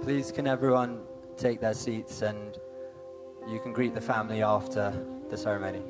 Please can everyone take their seats and you can greet the family after the ceremony.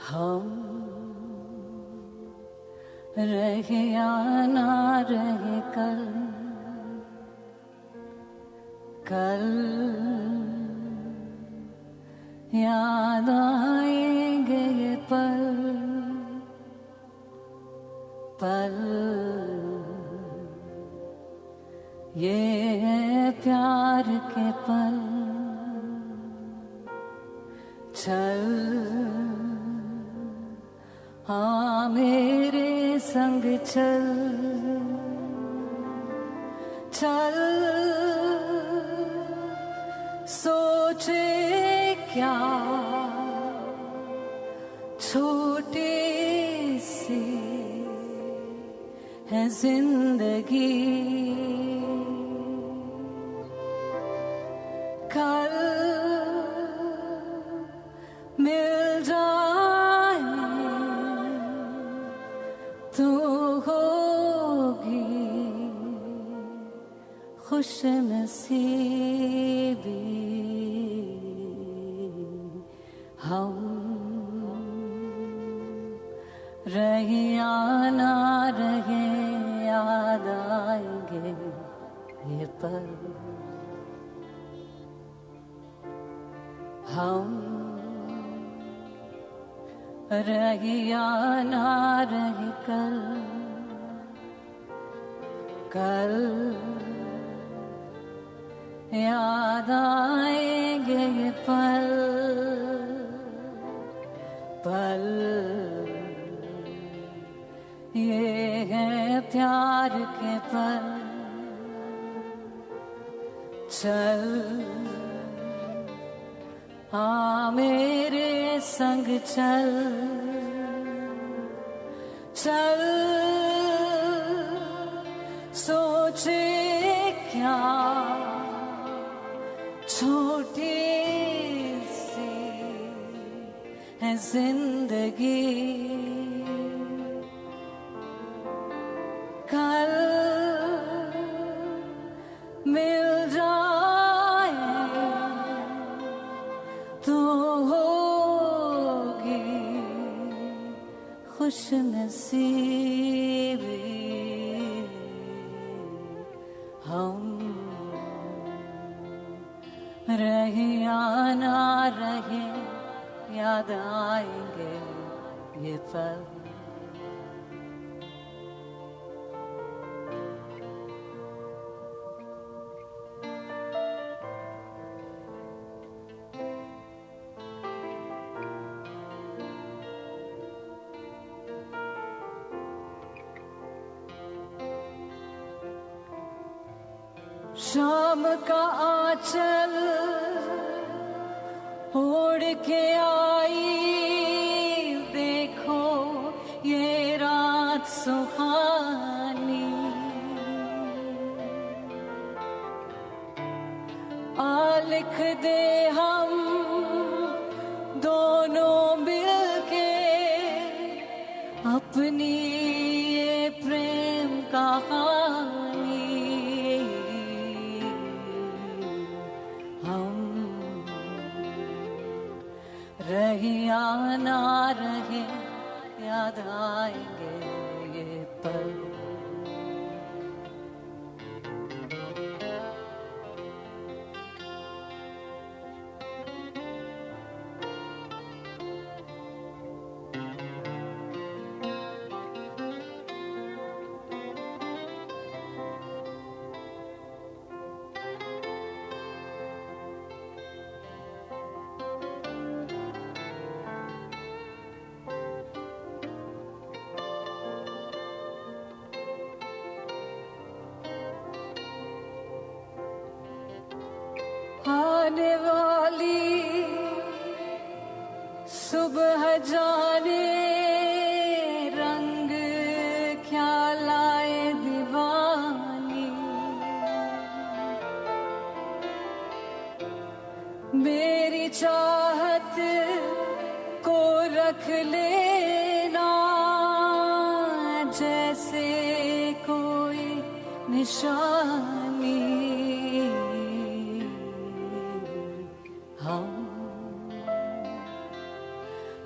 हम रहे या ना रहे कल कल याद आएंगे ये पल पल ये है प्यार के पल चल हाँ मेरे संग चल चल सोचे क्या छोटी सी है जिंदगी कल मिल जाए तो होगी खुश नसीबी हम रहे या ना रहे याद आएंगे ये पल हम रहे या ना रहे कल कल याद आएंगे ये पल पल ये है प्यार के पल चल हाँ मेरे संग चल चल सोचे क्या छोटी सी है जिंदगी कल नसीबी हम रहे या ना रहे याद आएंगे ये पल शाम का आंचल ओढ़ के आई देखो ये रात सुहानी आ लिख दे हम दोनों मिलके अपनी ये प्रेम कहानी रहे या ना रहे याद आएंगे ये पल आने वाली सुबह जाने रंग क्या लाए दीवानी मेरी चाहत को रख लेना जैसे कोई निशानी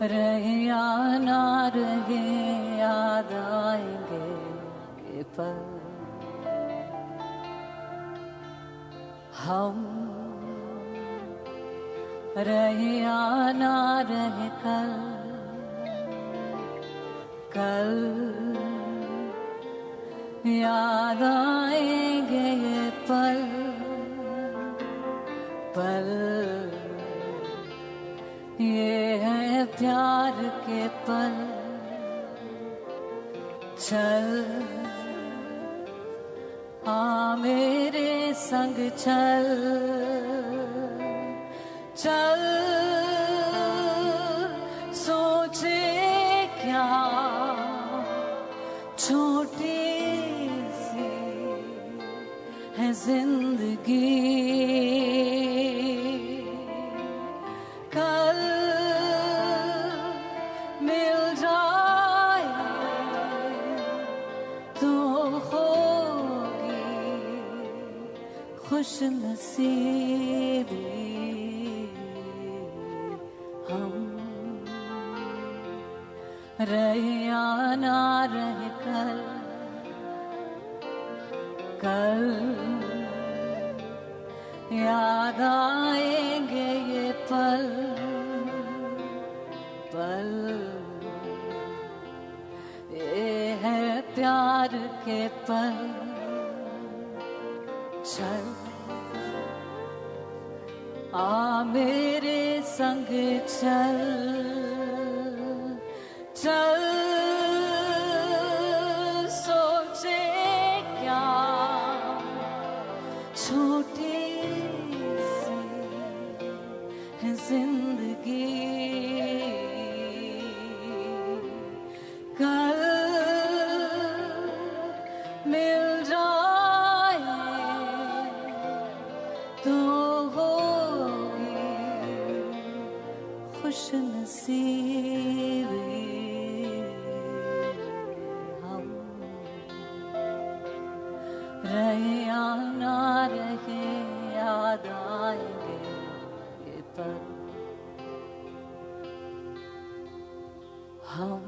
रहे या ना रहे याद आएंगे ये पल हम रहे या ना रहे कल याद आएंगे ये पल ये है प्यार के पल चल आ मेरे संग चल चल सोचे क्या छोटी सी है जिंदगी कल मिल जाए तो होगी खुश नसीबी हम रहे या ना रहे कल याद आएंगे ये पल ये है प्यार के पल चल आ मेरे संग चल चल सोचे क्या छोटी सी है जिंदगी कल मिल जाए तो होगी खुश नसीबी हम रहे या ना रहे याद आएंगे ये पल हम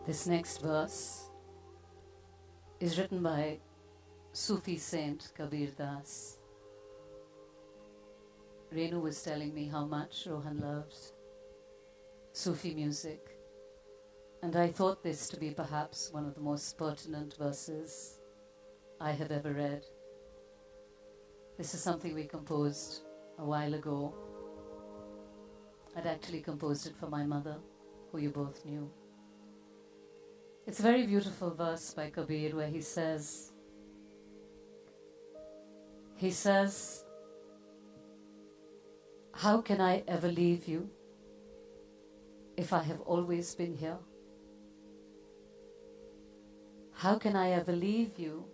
This next verse is written by Sufi saint Kabir Das. Renu was telling me how much Rohan loves Sufi music, and I thought this to be perhaps one of the most pertinent verses I have ever read. This is something we composed a while ago. I'd actually composed it for my mother, who you both knew. It's a very beautiful verse by Kabir where he says, how can I ever leave you if I have always been here? How can I ever leave you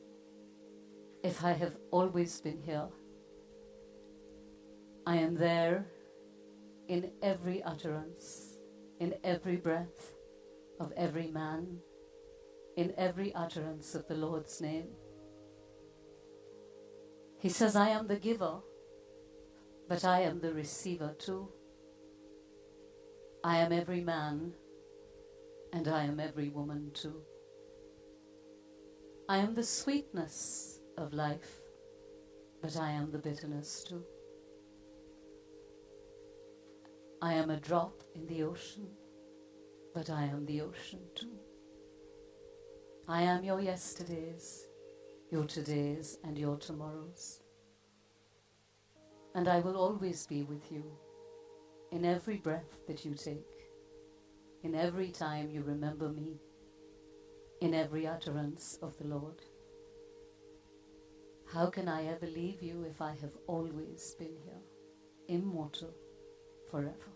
if I have always been here? I am there in every utterance, in every breath of every man, in every utterance of the Lord's name. He says, I am the giver, but I am the receiver too. I am every man, and I am every woman too. I am the sweetness of life, but I am the bitterness too. I am a drop in the ocean, but I am the ocean too. I am your yesterdays, your todays, and your tomorrows. And I will always be with you in every breath that you take, in every time you remember me, in every utterance of the Lord. How can I ever leave you if I have always been here, immortal, forever?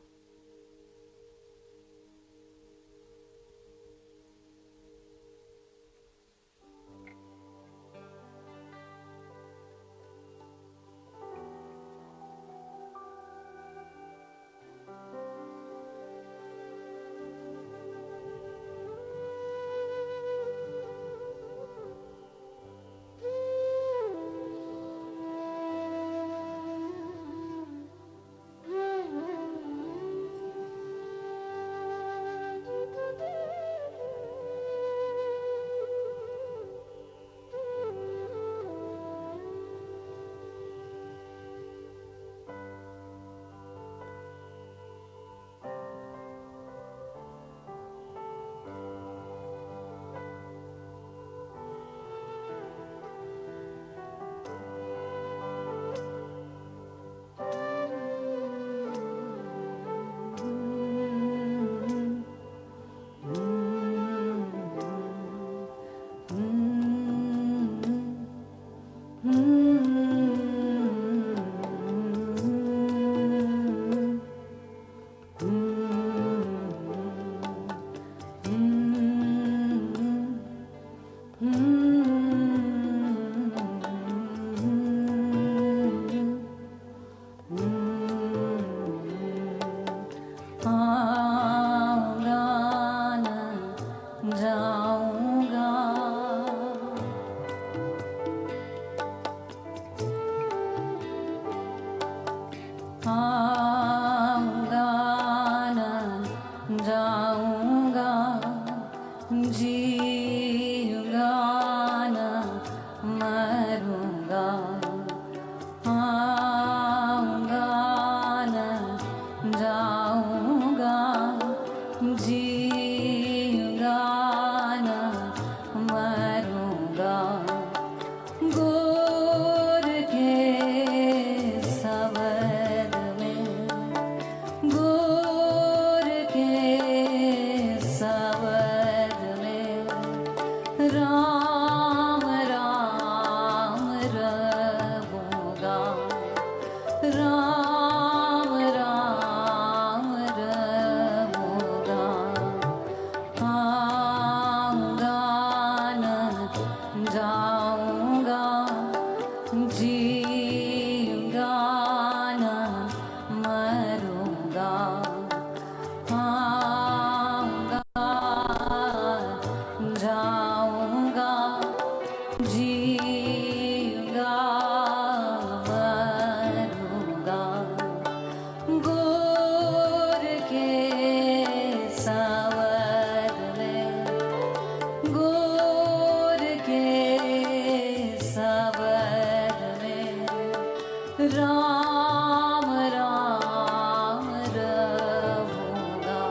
Ram Ram रहूँगा,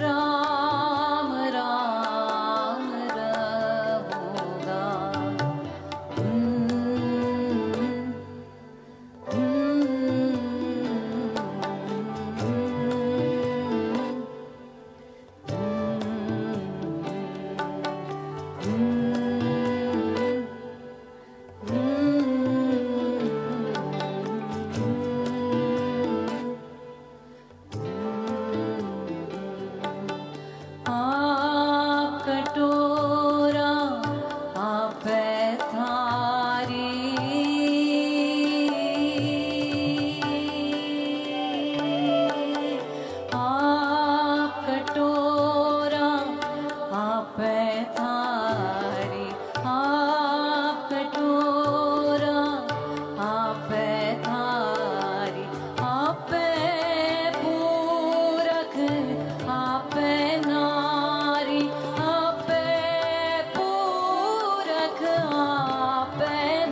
राम राम रहूँगा। आप कटोरा आप थारी, आप कटोरा आप थारी, आप कटोरा आप थारी, आप पूरक आप नारी, आप पूरक आप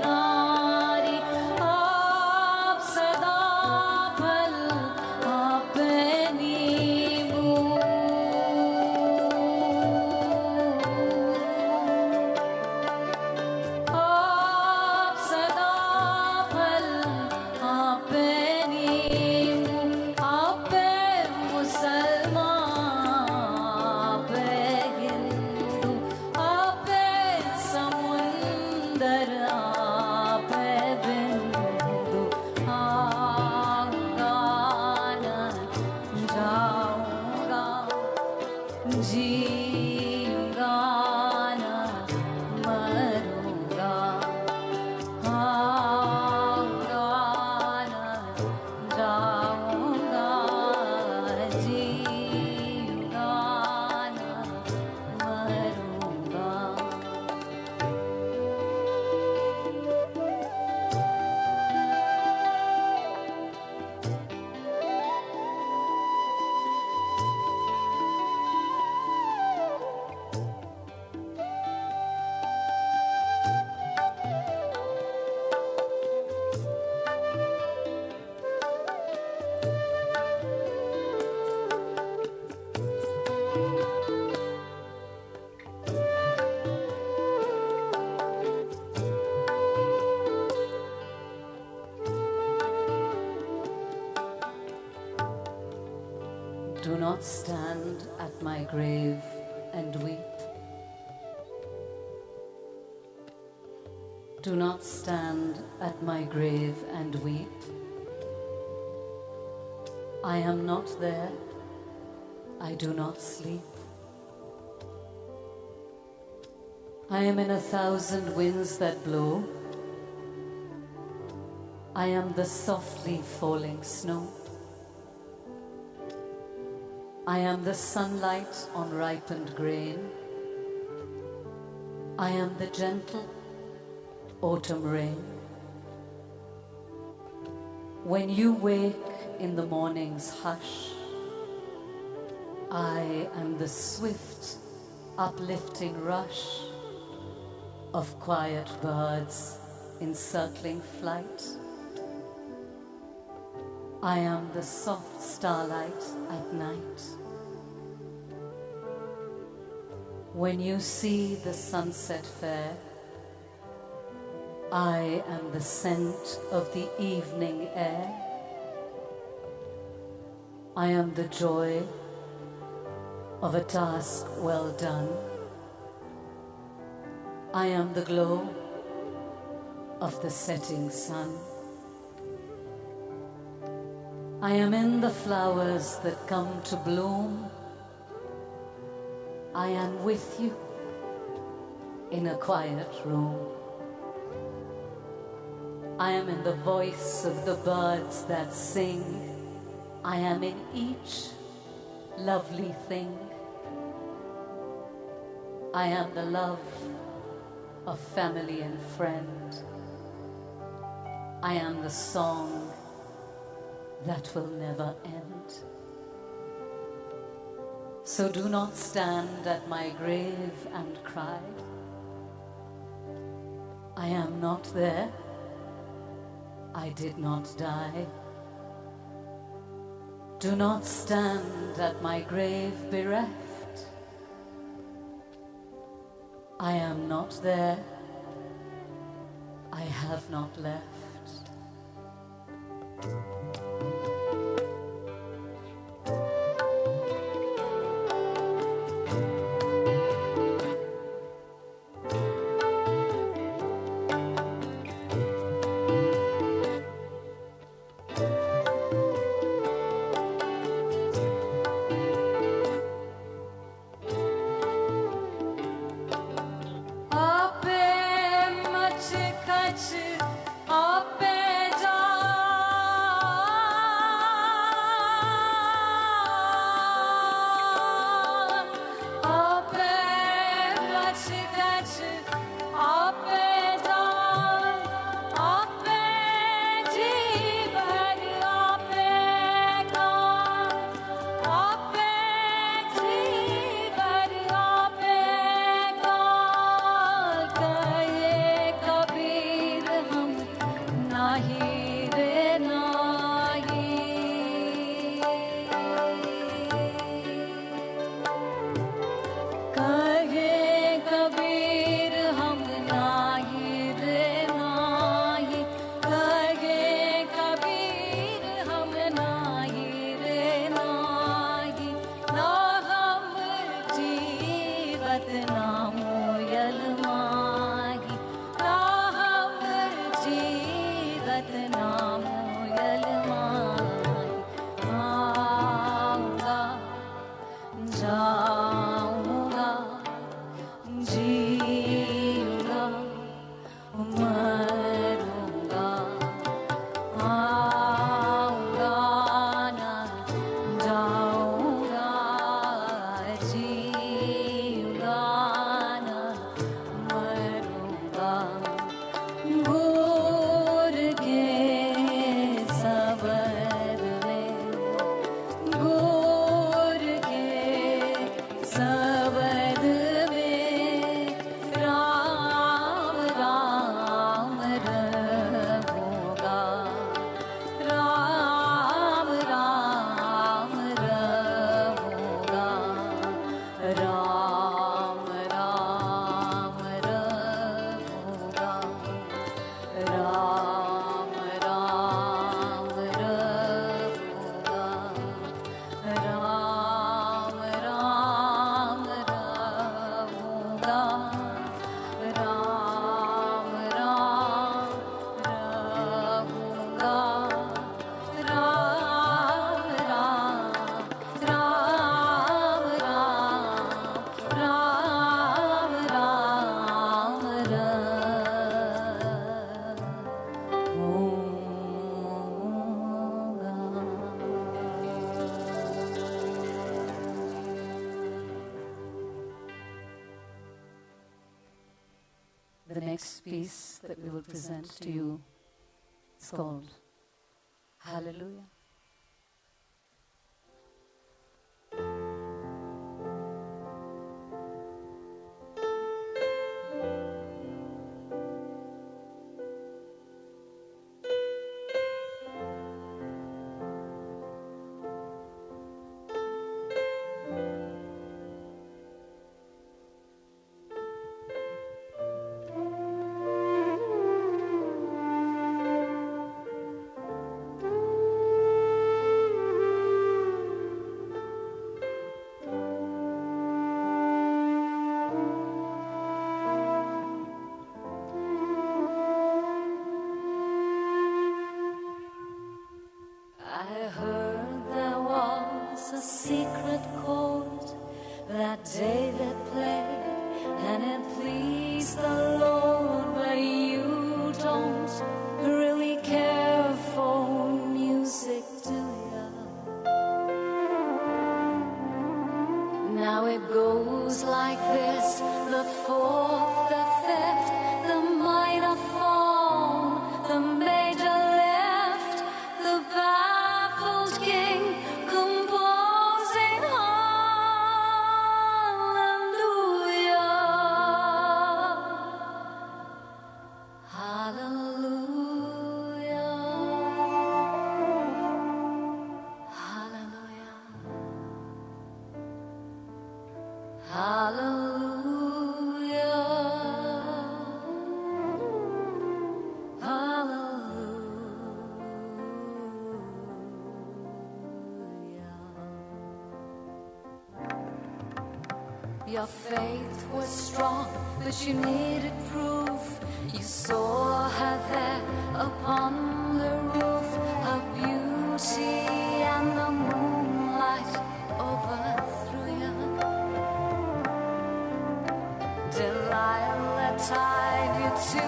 नारी, आप सदा फल आप नींबू, आप सदा फल आप नींबू, आप मुसलमान आप हिंदू, आप समुंदर आप बिंदु, आऊंगा न जाऊंगा, जीऊंगा न मरूंगा, आऊंगा न जाऊंगा, जीऊंगा न मरूंगा। Do not stand at my grave and weep. Do not stand at my grave and weep. I am not there. I do not sleep. I am in 1,000 winds that blow. I am the softly falling snow. I am the sunlight on ripened grain. I am the gentle autumn rain. When you wake in the morning's hush, I am the swift, uplifting rush of quiet birds in circling flight. I am the soft starlight at night. When you see the sunset fair, I am the scent of the evening air. I am the joy of a task well done. I am the glow of the setting sun. I am in the flowers that come to bloom. I am with you in a quiet room. I am in the voice of the birds that sing. I am in each lovely thing. I am the love of family and friend. I am the song that will never end. So do not stand at my grave and cry. I am not there. I did not die. Do not stand at my grave bereft. I am not there. I have not left. The next piece that we will present to you is called Hallelujah. Your faith was strong, but you needed proof. You saw her there upon the roof, her beauty and the moonlight overthrew you. Delilah tied you to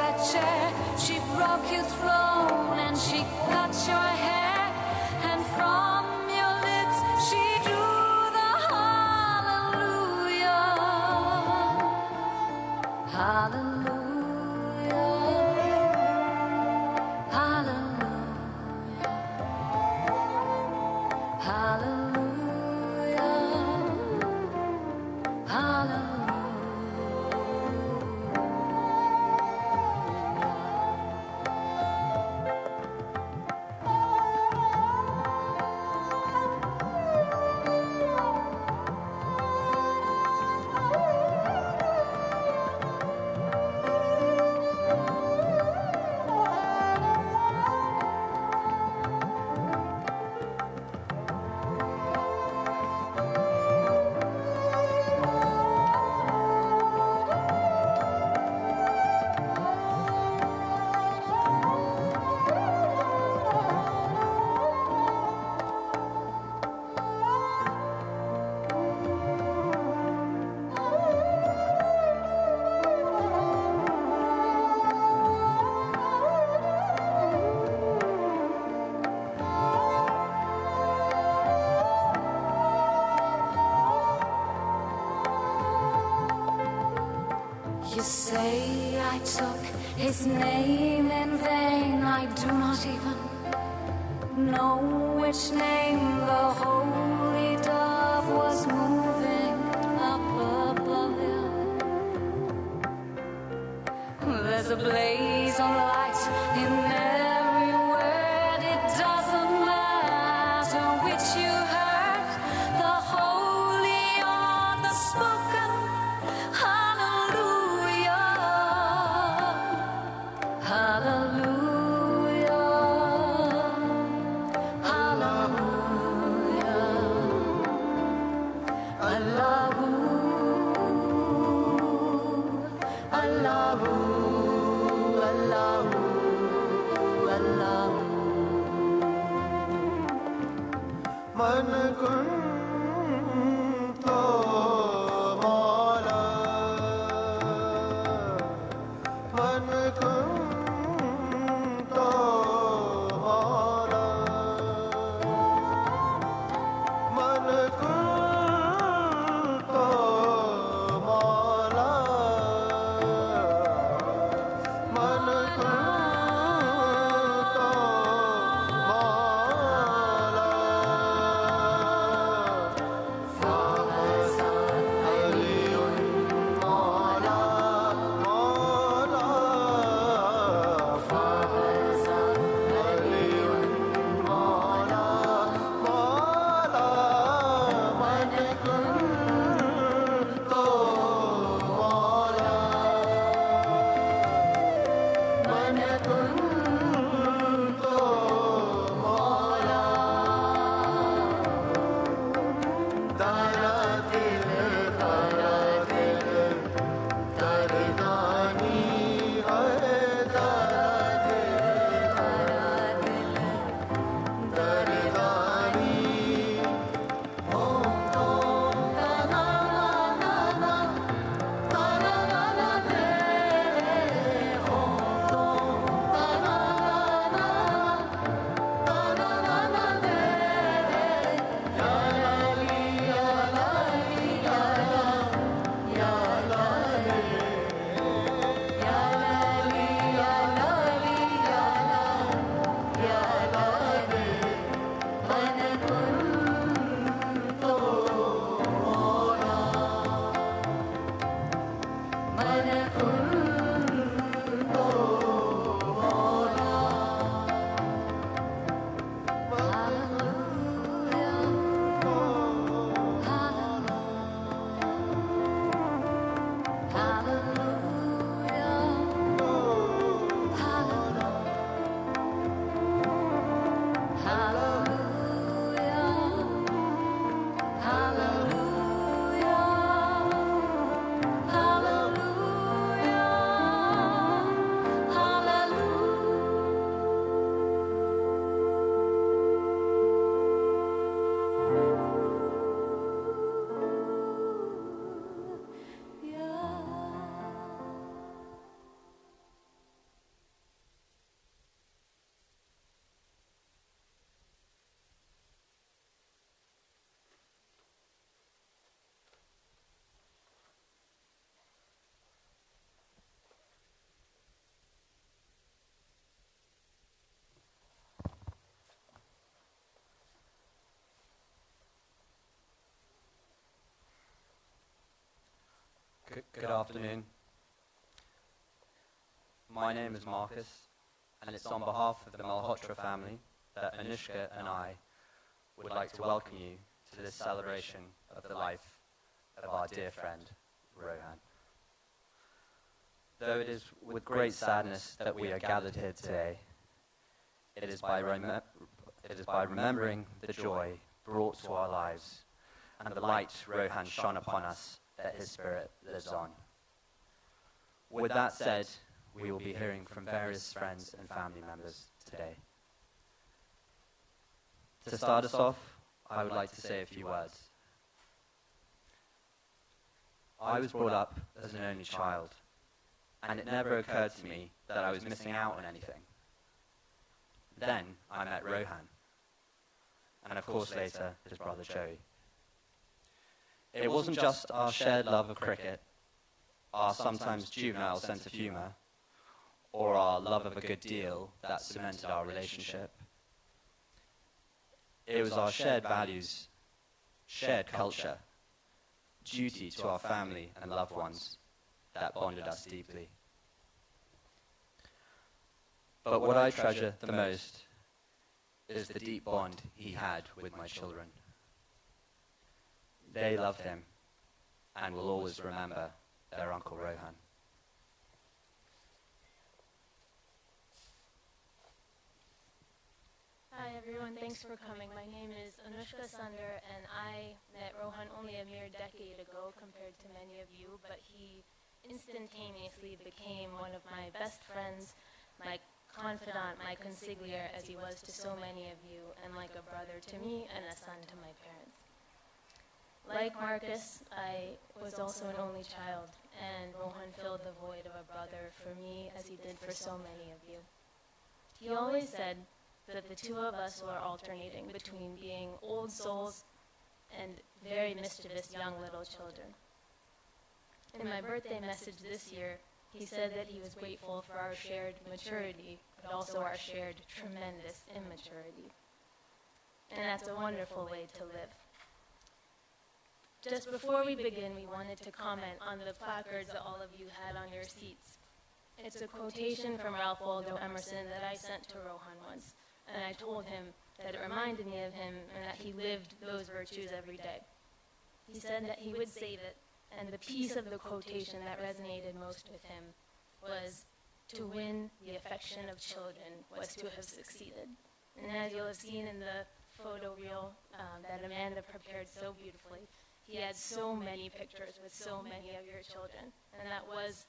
a chair. She broke your throne and she cut your hair, and from your lips she drew the hallelujah. Hallelujah. Hallelujah. Hallelujah. Hallelujah. You say I took his name in vain. I do not even know which name the holy dove was moving up above you. There's a blaze of light in every word. It doesn't matter which you heard, the holy or the spoken. Hallelujah. Hallelujah. Hallelujah. Allahu, Allahu, Allahu, Allahu. Man kunta mala, man kunta mala, man kunta mala, man kunta mala. Good afternoon. My name is Marcus, and it's on behalf of the Malhotra family that Anushka and I would like to welcome you to this celebration of the life of our dear friend, Rohan. Though it is with great sadness that we are gathered here today, it is by remembering the joy brought to our lives and the light Rohan shone upon us that his spirit lives on. With that said, we will be hearing from various friends and family members today. To start us off, I would like to say a few words. I was brought up as an only child, and it never occurred to me that I was missing out on anything. Then I met Rohan, and of course later his brother Joey. It wasn't just our shared love of cricket, our sometimes juvenile sense of humour, or our love of a good deal that cemented our relationship. It was our shared values, shared culture, duty to our family and loved ones that bonded us deeply. But what I treasure the most is the deep bond he had with my children. They loved him and will always remember their Uncle Rohan. Hi everyone, thanks for coming. My name is Anushka Sunder, and I met Rohan only a mere decade ago compared to many of you, but he instantaneously became one of my best friends, my confidant, my consigliere, as he was to so many of you, and like a brother to me and a son to my parents. Like Marcus, I was also an only child, and Rohan filled the void of a brother for me as he did for so many of you. He always said that the two of us were alternating between being old souls and very mischievous young little children. In my birthday message this year, he said that he was grateful for our shared maturity, but also our shared tremendous immaturity. And that's a wonderful way to live. Just before we begin, we wanted to comment on the placards that all of you had on your seats. It's a quotation from Ralph Waldo Emerson that I sent to Rohan once, and I told him that it reminded me of him and that he lived those virtues every day. He said that he would save it, and the piece of the quotation that resonated most with him was, "To win the affection of children was to have succeeded." And as you'll have seen in the photo reel that Amanda prepared so beautifully, he had so many pictures with so many of your children. And that was,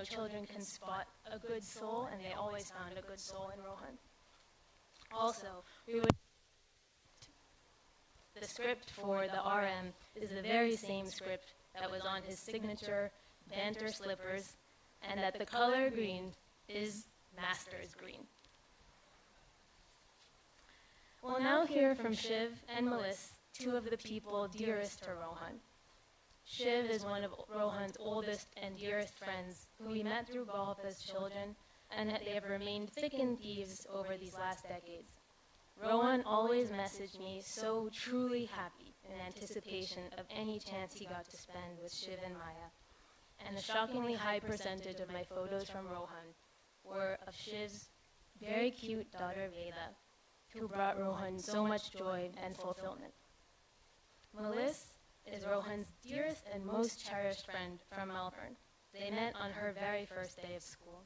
children can spot a good soul, and they always found a good soul in Rohan. Also, the script for the RM is the very same script that was on his signature banter slippers, and that the color green is Master's green. We'll now hear from Shiv and Melissa, two of the people dearest to Rohan. Shiv is one of Rohan's oldest and dearest friends, who we met through golf as children, and they have remained thick and thieves over these last decades. Rohan always messaged me so truly happy in anticipation of any chance he got to spend with Shiv and Maya, and a shockingly high percentage of my photos from Rohan were of Shiv's very cute daughter Veda, who brought Rohan so much joy and fulfillment. Melissa is Rohan's dearest and most cherished friend from Melbourne. They met on her very first day of school.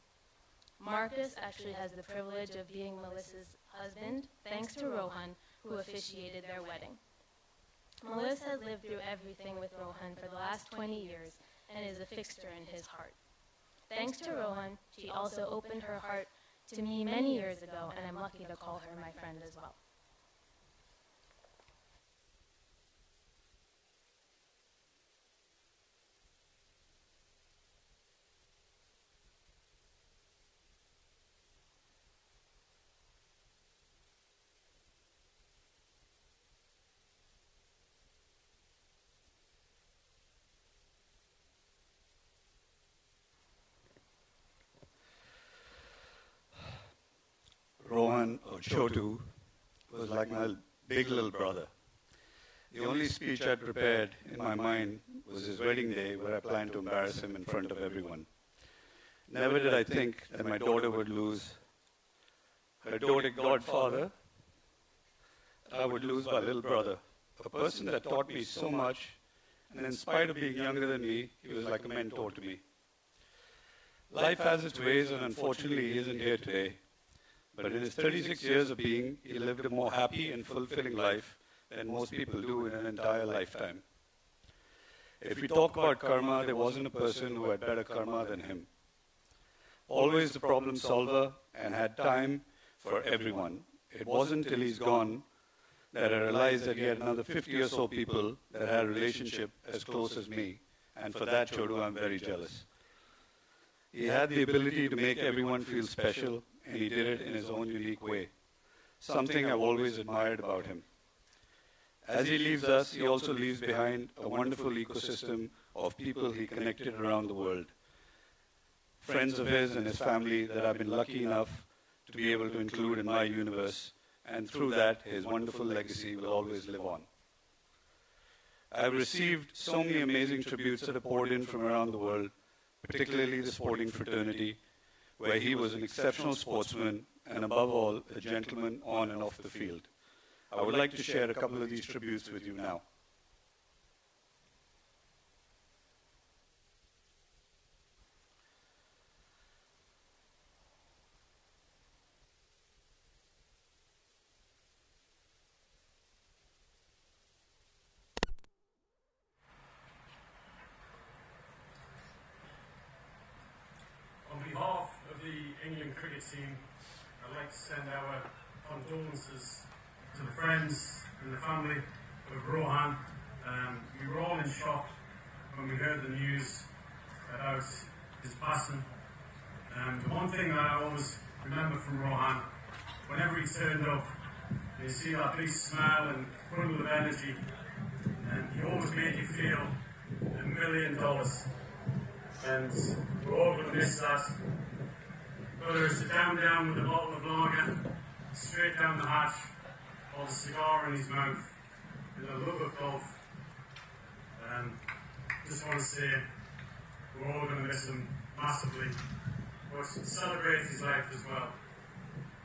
Marcus actually has the privilege of being Melissa's husband, thanks to Rohan, who officiated their wedding. Melissa has lived through everything with Rohan for the last 20 years and is a fixture in his heart. Thanks to Rohan, she also opened her heart to me many years ago, and I'm lucky to call her my friend as well. Rohan, or Chotu, was like my big little brother. The only speech I'd prepared in my mind was his wedding day, where I planned to embarrass him in front of everyone. Never did I think that my daughter would lose her doted godfather. I would lose my little brother, a person that taught me so much, and in spite of being younger than me, he was like a mentor to me. Life has its ways, and unfortunately he isn't here today. But in his 36 years of being, he lived a more happy and fulfilling life than most people do in an entire lifetime. If we talk about karma, there wasn't a person who had better karma than him. Always the problem solver and had time for everyone. It wasn't till he's gone that I realized that he had another 50 or so people that had a relationship as close as me. And for that, Chodu, I'm very jealous. He had the ability to make everyone feel special, and he did it in his own unique way, something I've always admired about him. As he leaves us, he also leaves behind a wonderful ecosystem of people he connected around the world, friends of his and his family that I've been lucky enough to be able to include in my universe, and through that, his wonderful legacy will always live on. I've received so many amazing tributes that have poured in from around the world, particularly the sporting fraternity, where he was an exceptional sportsman and above all, a gentleman on and off the field. I would like to share a couple of these tributes with you now. On behalf of the England cricket team, I'd like to send our condolences to the friends and the family of Rohan. We were all in shock when we heard the news about his passing. The one thing that I always remember from Rohan, whenever he turned up, you see that big smile and bundle of energy, and he always made you feel $1 million. And we're all going to miss that. Whether it's a down with a bottle of lager, straight down the hatch, or the cigar in his mouth, and the love of golf. Just want to say, we're all going to miss him massively, but celebrate his life as well,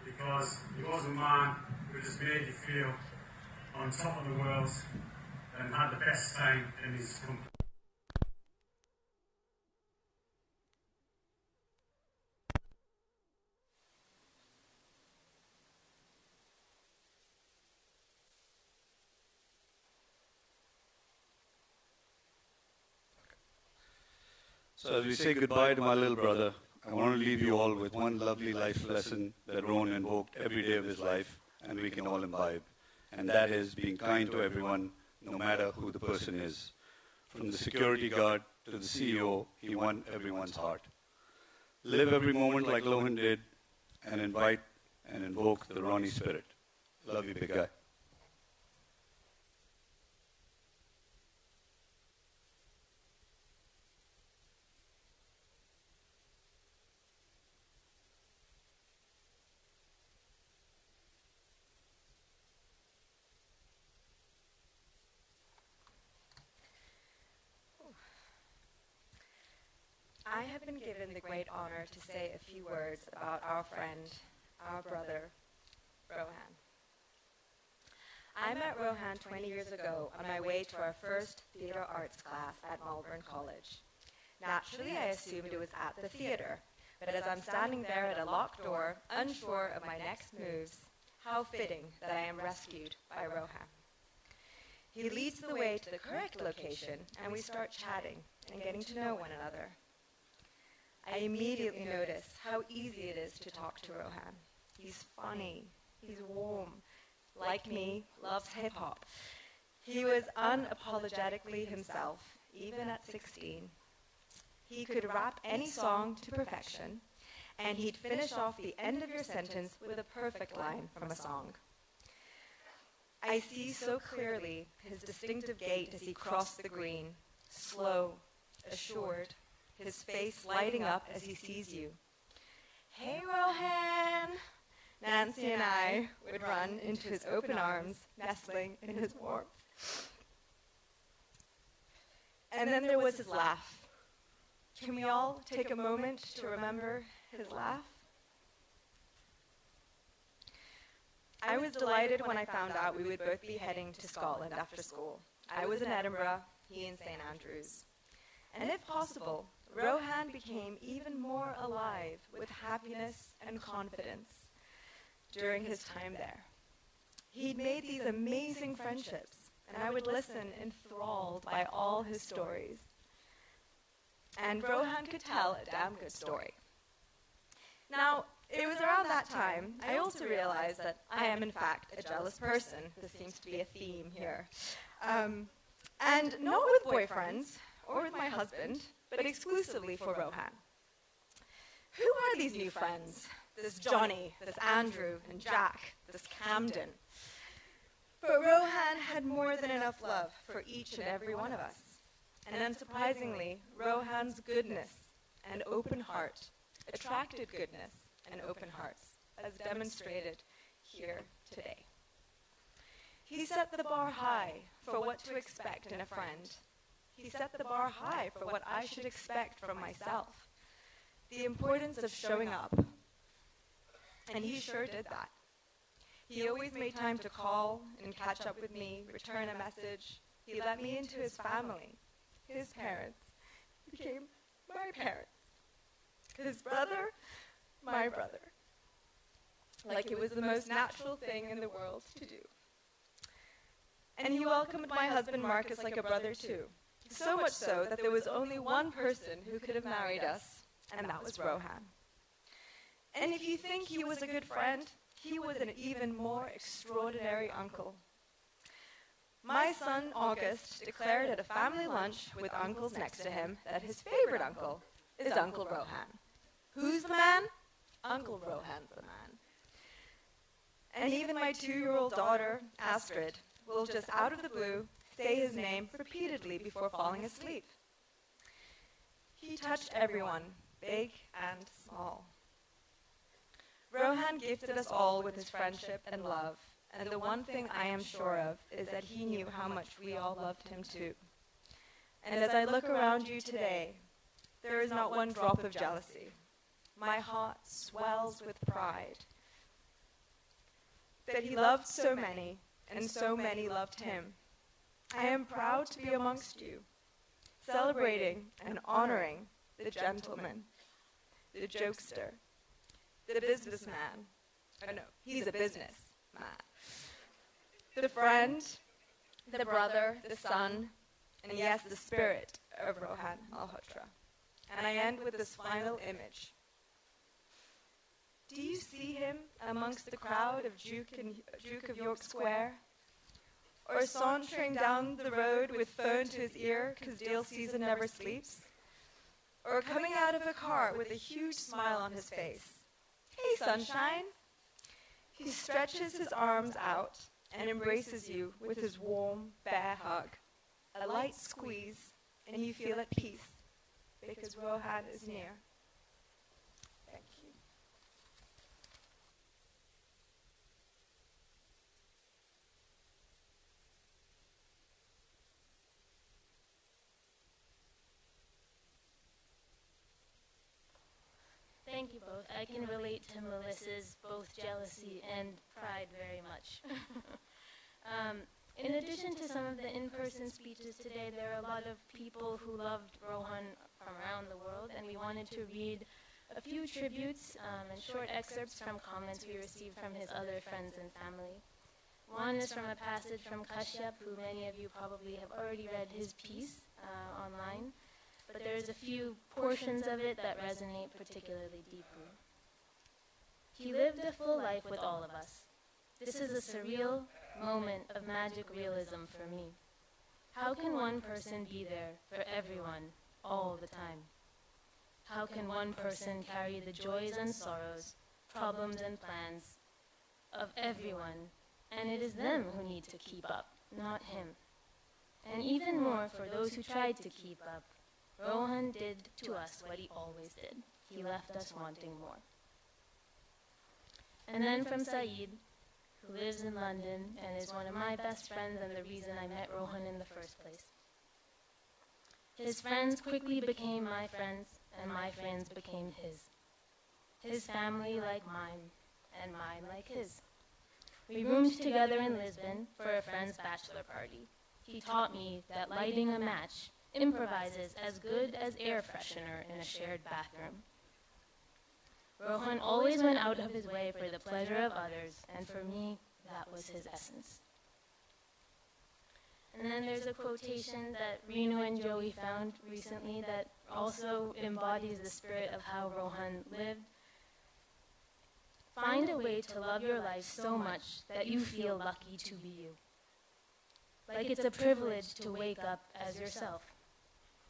because he was a man who just made you feel on top of the world and had the best time in his company. So as we say goodbye to my little brother, I want to leave you all with one lovely life lesson that Rohan invoked every day of his life, and we can all imbibe. And that is being kind to everyone, no matter who the person is. From the security guard to the CEO, he won everyone's heart. Live every moment like Rohan did, and invite and invoke the Ronnie spirit. Love you, big guy. I have been given the great honor to say a few words about our friend, our brother, Rohan. I met Rohan 20 years ago on my way to our first theatre arts class at Malvern College. Naturally, I assumed it was at the theatre, but as I'm standing there at a locked door, unsure of my next moves, how fitting that I am rescued by Rohan. He leads the way to the correct location, and we start chatting and getting to know one another. I immediately notice how easy it is to talk to Rohan. He's funny, he's warm, like me, loves hip-hop. He was unapologetically himself, even at 16. He could rap any song to perfection, and he'd finish off the end of your sentence with a perfect line from a song. I see so clearly his distinctive gait as he crossed the green, slow, assured, his face lighting up as he sees you. "Hey, Rohan!" Nancy and I would run into his open arms, nestling in his warmth. And then there was his laugh. Can we all take a moment to remember his laugh? I was delighted when I found out we would both be heading to Scotland after school. I was in Edinburgh, he in St. Andrews. And if possible, Rohan became even more alive with happiness and confidence during his time there. He'd made these amazing friendships, and I would listen enthralled by all his stories. And Rohan could tell a damn good story. Now, it was around that time I also realized that I am in fact a jealous person. This seems to be a theme here. And not with boyfriends or with my husband, but exclusively for Rohan. Who are these new friends? This Johnny, this Andrew and Jack, this Camden. But Rohan had more than enough love for each and every one of us. And unsurprisingly, Rohan's goodness and open heart attracted goodness and open hearts, as demonstrated here today. He set the bar high for what to expect in a friend. He set the bar high for what I should expect from myself. The importance of showing up. And he sure did that. He always made time to call and catch up with me, return a message. He let me into his family. His parents became my parents. His brother, my brother. Like it was the most natural thing in the world to do. And he welcomed my husband Marcus like a brother too. So much so that there was only one person who could have married us, and that was Rohan. And if you think he was a good friend, he was an even more extraordinary uncle. My son, August, declared at a family lunch with uncles next to him that his favorite uncle is Uncle Rohan. Who's the man? Uncle Rohan's the man. And even my 2-year-old daughter, Astrid, will just out of the blue say his name repeatedly before falling asleep. He touched everyone, big and small. Rohan gifted us all with his friendship and love, and the one thing I am sure of is that he knew how much we all loved him too. And as I look around you today, there is not one drop of jealousy. My heart swells with pride that he loved so many, and so many loved him. I am proud to be amongst you, celebrating and honoring the gentleman, the jokester, the businessman. Oh no, he's a businessman. The friend, the brother, the son, and yes, the spirit of Rohan Malhotra. And I end with this final image. Do you see him amongst the crowd of Duke of York Square? Or sauntering down the road with phone to his ear because deal season never sleeps? Or coming out of a car with a huge smile on his face? Hey, sunshine! He stretches his arms out and embraces you with his warm, bare hug. A light squeeze, and you feel at peace because Rohan is near. Thank you. Thank you both. I can relate to Melissa's both jealousy and pride very much. In addition to some of the in-person speeches today, there are a lot of people who loved Rohan from around the world, and we wanted to read a few tributes and short excerpts from comments we received from his other friends and family. One is from a passage from Kashyap, who many of you probably have already read his piece online. But there's a few portions of it that resonate particularly deeply. He lived a full life with all of us. This is a surreal moment of magic realism for me. How can one person be there for everyone all the time? How can one person carry the joys and sorrows, problems and plans of everyone, and it is them who need to keep up, not him? And even more for those who tried to keep up, Rohan did to us what he always did. He left us wanting more. And then from Saeed, who lives in London and is one of my best friends and the reason I met Rohan in the first place. His friends quickly became my friends, and my friends became his. His family like mine, and mine like his. We roomed together in Lisbon for a friend's bachelor party. He taught me that lighting a match improvises as good as air freshener in a shared bathroom. Rohan always went out of his way for the pleasure of others, and for me, that was his essence. And then there's a quotation that Renu and Joey found recently that also embodies the spirit of how Rohan lived. Find a way to love your life so much that you feel lucky to be you. Like it's a privilege to wake up as yourself.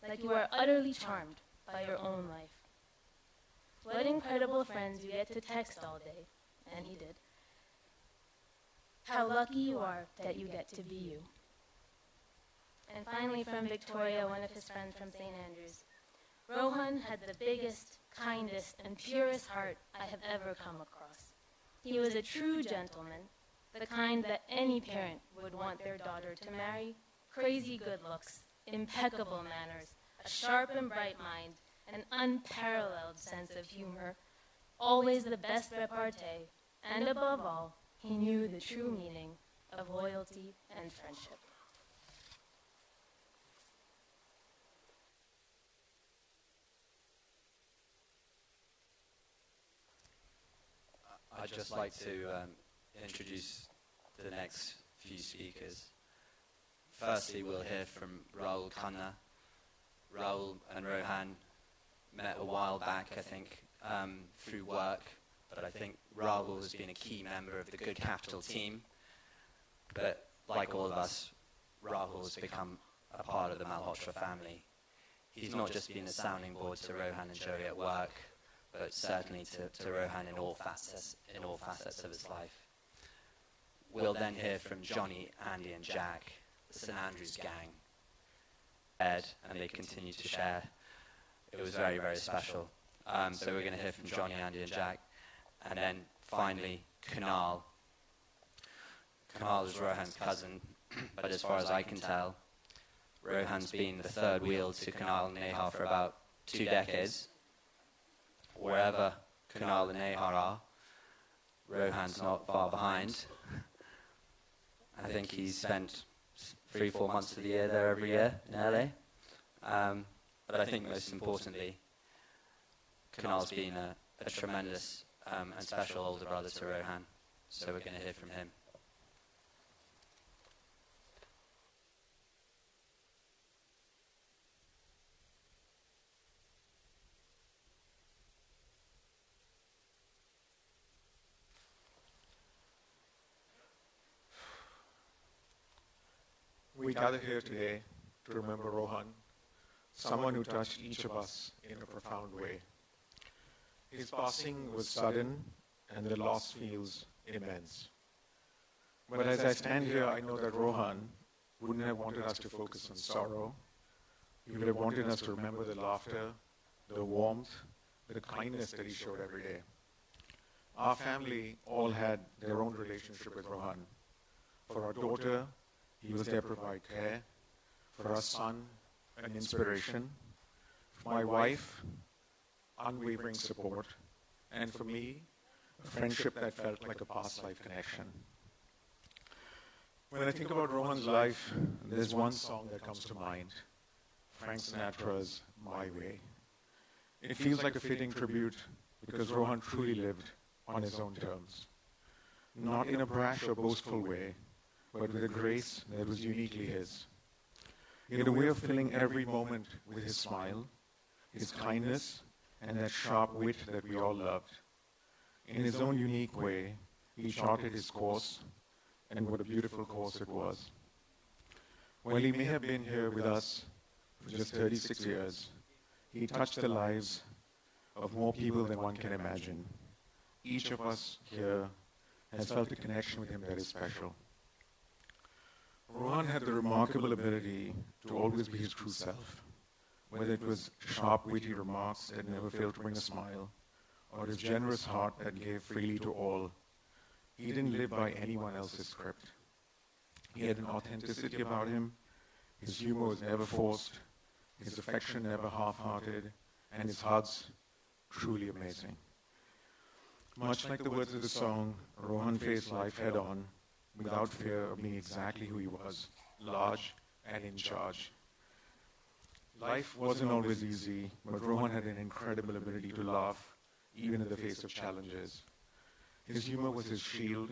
Like you are utterly charmed by your own life. What incredible friends you get to text all day, and he did. How lucky you are that you get to be you. And finally from Victoria, one of his friends from St. Andrews. Rohan had the biggest, kindest, and purest heart I have ever come across. He was a true gentleman, the kind that any parent would want their daughter to marry. Crazy good looks, impeccable manners, a sharp and bright mind, an unparalleled sense of humor, always the best repartee, and above all, he knew the true meaning of loyalty and friendship. I'd just like to introduce the next few speakers. Firstly, we'll hear from Rahul Khanna. Rahul and Rohan met a while back, I think, through work, but I think Rahul has been a key member of the Good Capital team. But like all of us, Rahul has become a part of the Malhotra family. He's not just been a sounding board to Rohan and Joey at work, but certainly to Rohan in all facets of his life. We'll then hear from Johnny, Andy and Jack, the St. Andrews gang. And they continue to share. It was very, very special. So we're going to hear from Johnny, Andy and Jack. And then finally, Kunal. Kunal is Rohan's cousin, but as far as I can tell, Rohan's been the third wheel to Kunal and Nehar for about 2 decades. Wherever Kunal and Nehar are, Rohan's not far behind. I think he's spent 3-4 months of the year there every year in LA. But I think most importantly, Kunal's been a tremendous and special older brother to Rohan. So we're going to hear from him. We gather here today to remember Rohan, someone who touched each of us in a profound way. His passing was sudden and the loss feels immense. But as I stand here, I know that Rohan wouldn't have wanted us to focus on sorrow. He would have wanted us to remember the laughter, the warmth, the kindness that he showed every day. Our family all had their own relationship with Rohan. For our daughter, he was there to provide care. For our son, an inspiration. For my wife, unwavering support. And for me, a friendship that felt like a past life connection. When I think about Rohan's life, there's one song that comes to mind, Frank Sinatra's My Way. It feels like a fitting tribute because Rohan truly lived on his own terms. Not in a brash or boastful way, but with a grace that was uniquely his. He had a way of filling every moment with his smile, his kindness, and that sharp wit that we all loved. In his own unique way, he charted his course, and what a beautiful course it was. While he may have been here with us for just 36 years, he touched the lives of more people than one can imagine. Each of us here has felt a connection with him that is special. Rohan had the remarkable ability to always be his true self, whether it was sharp, witty remarks that never failed to bring a smile, or his generous heart that gave freely to all. He didn't live by anyone else's script. He had an authenticity about him. His humor was never forced. his affection never half-hearted, and his hugs truly amazing. Much like the words of the song, Rohan faced life head-on, without fear of being exactly who he was, large and in charge. Life wasn't always easy, but Rohan had an incredible ability to laugh, even in the face of challenges. His humor was his shield,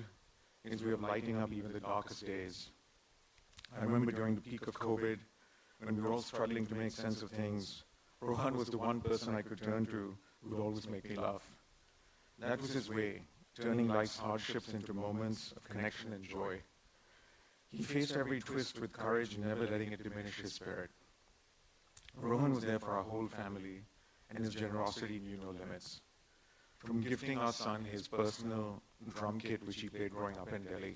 his way of lighting up even the darkest days. I remember during the peak of COVID, when we were all struggling to make sense of things, Rohan was the one person I could turn to who would always make me laugh. That was his way, turning life's hardships into moments of connection and joy. He faced every twist with courage, never letting it diminish his spirit. Rohan was there for our whole family, and his generosity knew no limits. From gifting our son his personal drum kit, which he played growing up in Delhi,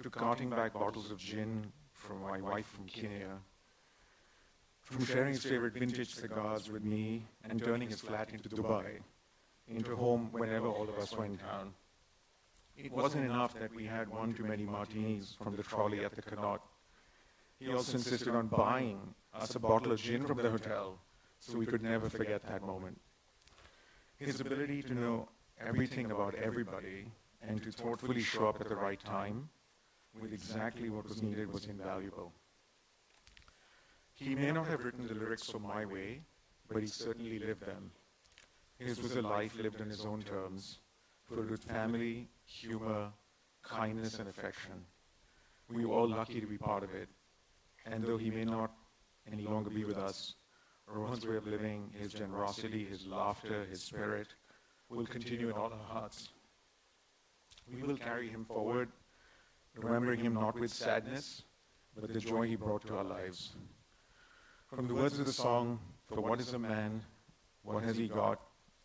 to carting back bottles of gin from my wife from Kenya, from sharing his favorite vintage cigars with me and turning his flat into Dubai, into home whenever all of us were in town. It wasn't enough that we had one too many martinis from the trolley at the Connaught. He also insisted on buying us a bottle of gin from the hotel, so we could never forget that moment. His ability to know everything about everybody and to thoughtfully show up at the right time with exactly what was needed was invaluable. He may not have written the lyrics for My Way, but he certainly lived them. His was a life lived on his own terms, filled with family, humor, kindness, and affection. We were all lucky to be part of it. And though he may not any longer be with us, Rohan's way of living, his generosity, his laughter, his spirit, will continue in all our hearts. We will carry him forward, remembering him not with sadness, but the joy he brought to our lives. From the words of the song, "For what is a man, what has he got,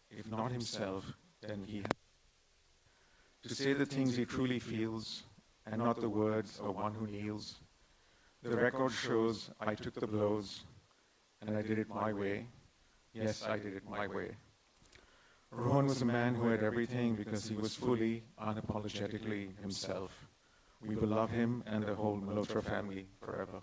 if not himself, then he has." To say the things he truly feels, and not the words of one who kneels. The record shows I took the blows, and I did it my way. Yes, I did it my way. Rohan was a man who had everything because he was fully, unapologetically himself. We will love him and the whole Malhotra family forever.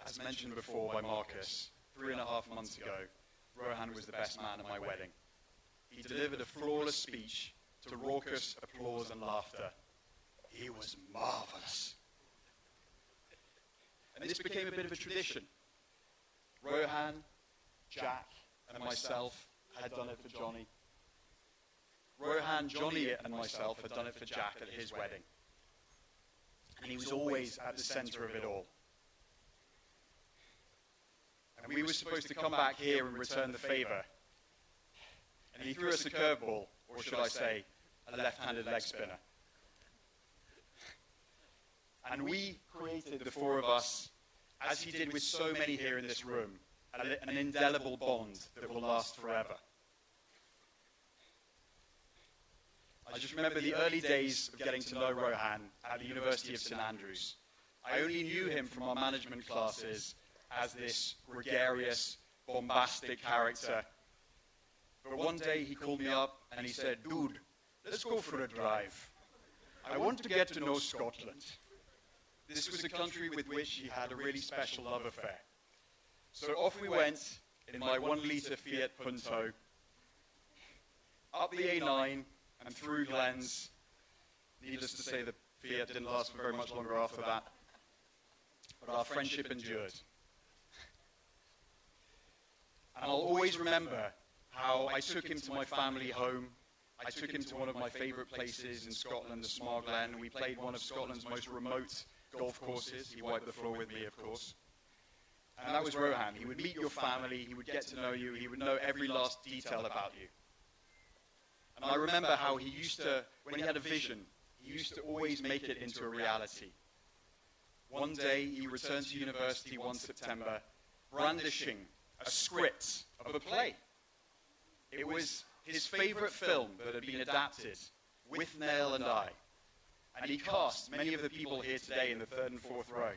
As mentioned before by Marcus, 3.5 months ago, Rohan was the best man at my wedding. He delivered a flawless speech to raucous applause and laughter. He was marvelous. And this became a bit of a tradition. Rohan, Jack, and myself had done it for Johnny. Rohan, Johnny, and myself had done it for Jack at his wedding. And he was always at the center of it all. And we were supposed to come back here and return the favor. And he threw us a curveball, or should I say, a left-handed leg spinner. And we created, the four of us, as he did with so many here in this room, an indelible bond that will last forever. I just remember the early days of getting to know Rohan at the University of St Andrews. I only knew him from our management classes as this gregarious, bombastic character. But one day he called me up and he said, "Dude, let's go for a drive. I want to get to know Scotland." This was a country with which he had a really special love affair. So off we went in my 1-litre Fiat Punto, up the A9 and through Glens. Needless to say, the Fiat didn't last for very much longer after that. But our friendship endured. And I'll always remember how I took him to my family home. I took him to one of my favourite places in Scotland, the Smarglen. We played one of Scotland's most remote golf courses. He wiped the floor with me, of course. And that was Rohan. He would meet your family. He would get to know you. He would know every last detail about you. And I remember how he used to, when he had a vision, he used to always make it into a reality. One day, he returned to university one September, brandishing a script of a play. It was his favorite film that had been adapted, With Nail and I. and he cast many of the people here today in the third and fourth row.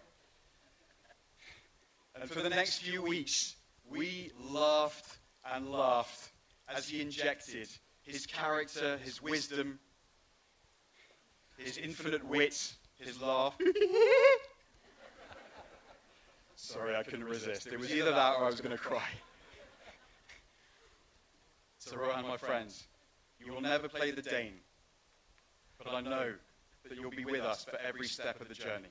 And for the next few weeks, we laughed and laughed as he injected his character, his wisdom, his infinite wit, his laugh. Sorry, I couldn't resist. It was either that or I was going to cry. So Rohan, my friends, you will never play the Dane, but I know that you'll be with us for every step of the journey.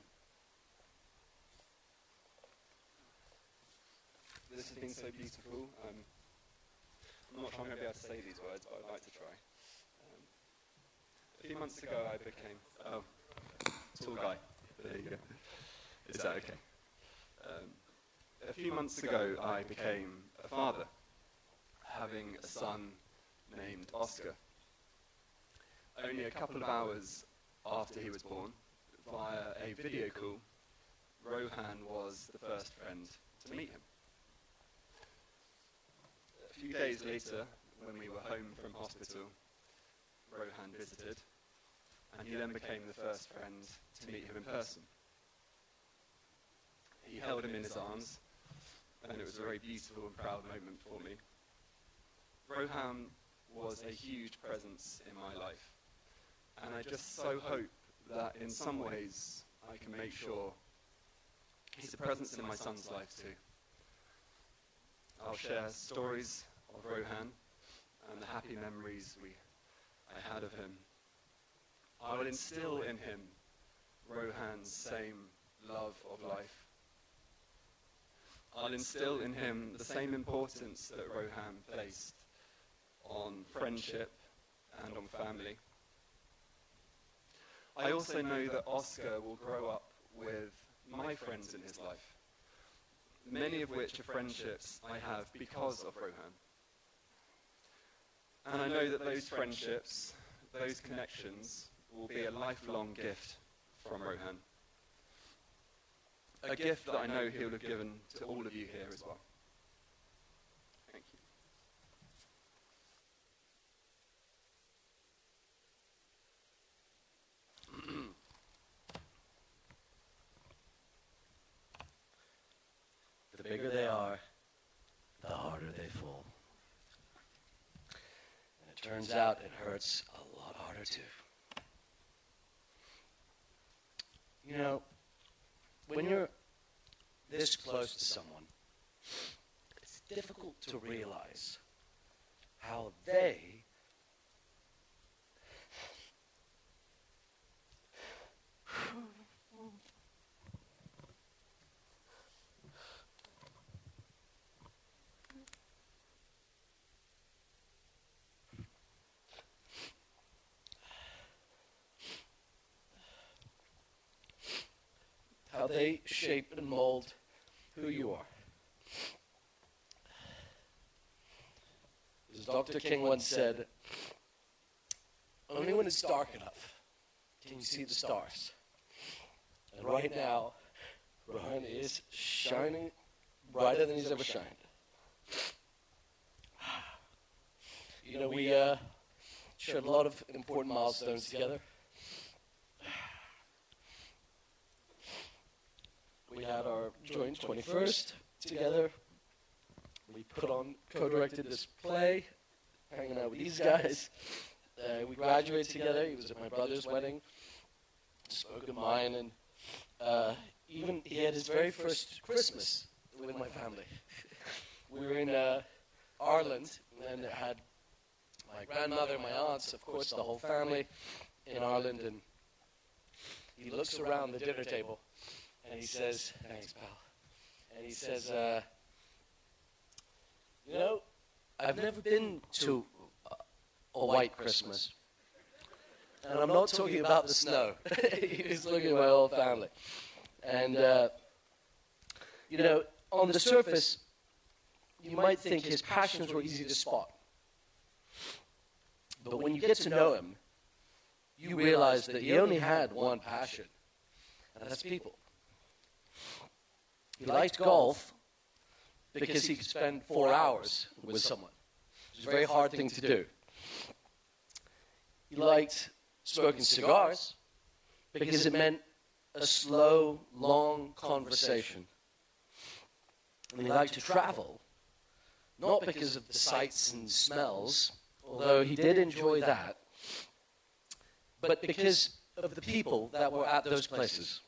This has been so beautiful. I'm not sure I'm going to be able to say these words, but I'd like to try. A few months ago, I became... Oh, tall guy. There you go. Is that okay? A few months ago, I became a father, having a son named Oscar. Only a couple of hours after he was born, via a video call, Rohan was the first friend to meet him. A few days later, when we were home from hospital, Rohan visited, and he then became the first friend to meet him in person. He held him in his arms, and it was a very beautiful and proud moment for me. Rohan was a huge presence in my life, and I just so hope that in some ways I can make sure he's a presence in my son's life too. I'll share stories of Rohan and the happy memories I had of him. I will instill in him Rohan's same love of life. I'll instill in him the same importance that Rohan placed on friendship and on family. I also know that Oscar will grow up with my friends in his life, many of which are friendships I have because of Rohan. And I know that those friendships, those connections, will be a lifelong gift from Rohan. A gift that I know he'll have given to all of you here as well. Thank you. The bigger they are, the harder they fall. And it turns out it hurts a lot harder too. You know, when you're this close to someone, it's difficult to realize how they shape and mold who you are. As Dr. King once said, only when it's dark enough can you see the stars. And right now, Rohan is shining brighter than he's ever shined. You know, we shared a lot of important milestones together. We had our joint 21st together. We co-directed this play, hanging out with these guys. We graduated together. He was at my brother's wedding. Spoke of mine, and even he had his very first Christmas with my family. We were in Ireland, and it had my grandmother, my aunts, of course, the whole family in Ireland, and he looks around the dinner table. And he says, thanks, pal. And he says, you know, I've never been to a white Christmas. And I'm not talking about the snow. He was looking at my whole family. And, you know, on the surface, you might think his passions were easy to spot. But when you get to know him, you realize that he only had one passion, and that's people. He liked golf because he could spend 4 hours with someone. It was a very hard thing to do. He liked smoking cigars because it meant a slow, long conversation. And he liked to travel, not because of the sights and smells, although he did enjoy that, but because of the people that were at those places.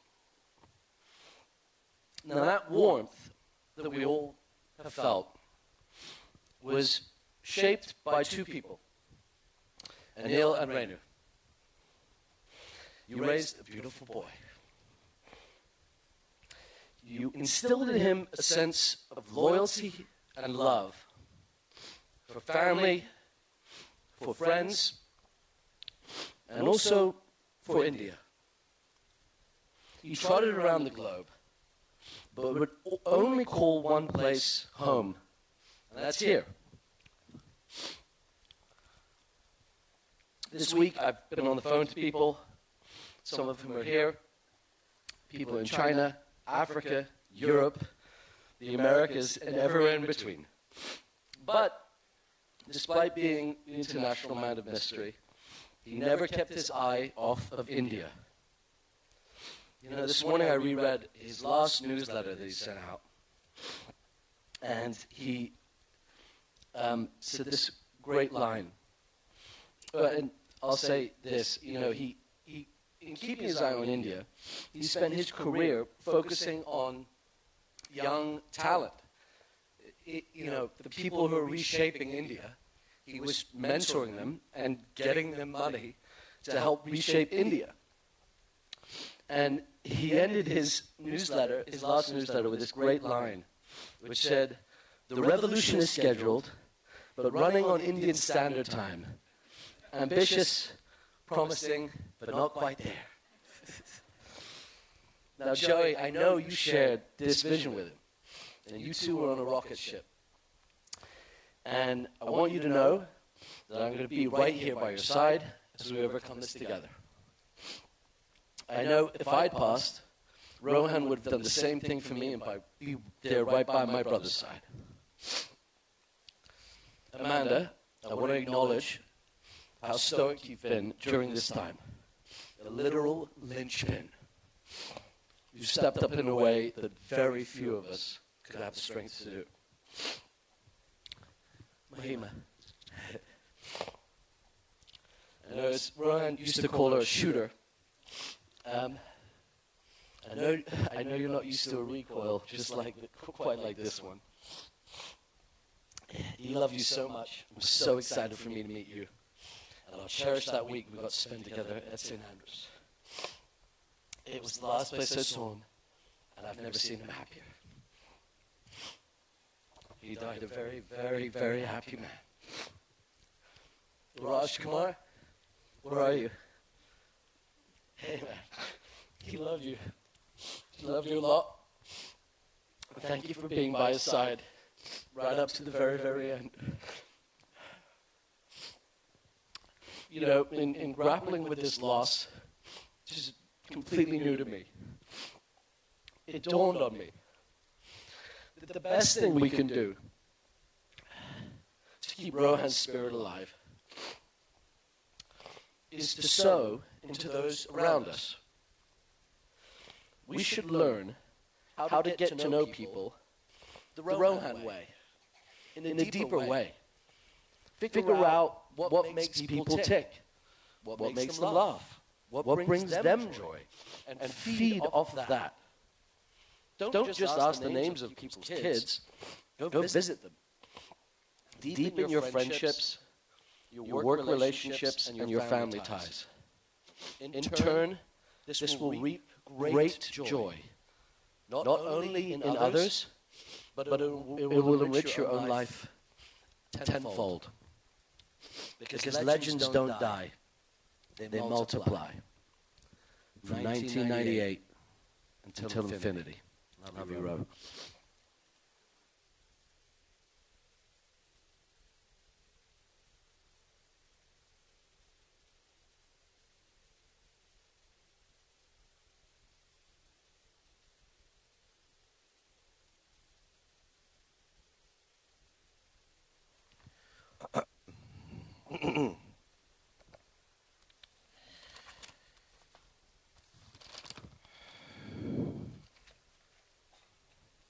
Now that warmth that we all have felt was shaped by two people, Anil and Renu. You raised a beautiful boy. You instilled in him a sense of loyalty and love for family, for friends, and also for India. He trotted around the globe, but would only call one place home, and that's here. This week I've been on the phone to people, some of whom are here, people in China, Africa, Europe, the Americas, and everywhere in between. But despite being the international man of mystery, he never kept his eye off of India. You know, this morning I reread his last newsletter that he sent out, and he said this great line. And I'll say this, you know, he in keeping his eye on India, he spent his career focusing on young talent. You know, the people who are reshaping India, he was mentoring them and getting them money to help reshape India. And he ended his newsletter, his last newsletter, with this great line, which said, "The revolution is scheduled, but running on Indian Standard Time. Ambitious, promising, but not quite there." Now, Joey, I know you shared this vision with him, and you two were on a rocket ship. And I want you to know that I'm going to be right here by your side as we overcome this together. I know if I'd passed, Rohan would have done the same thing for me and be there right by my brother's side. Amanda, I want to acknowledge how stoic you've been during this time. A literal linchpin. You stepped up in a way that very few of us could have the strength to do. Mahima. I know Rohan used to call her a shooter. I know you're not used to a recoil quite like this one. He loved you so much. I'm so excited for me to meet you. And I'll cherish that week we got to spend together at St. Andrews. It was the last place I saw him, and I've never seen him happier. He died a very, very, very happy man. Raj Kumar, where are you? Hey man, he loved you. He loved you a lot. Thank you for being by his side, right up to the very, very end. You know, in grappling with this loss, which is completely new to me, it dawned on me that the best thing we can do to keep Rohan's spirit alive is to sow into those around us. We should learn how to get to know people the Rohan way, in a deeper way. Figure out what makes people tick, what makes them laugh, what brings them joy, and feed off of that. Don't just ask the names of people's kids. Go visit them. Deepen your friendships, your work relationships, and your family ties. In turn, this will reap great joy, not only in others, but it will enrich your own life tenfold. Because legends don't die, they multiply. From 1998 until infinity. Love you, Ro.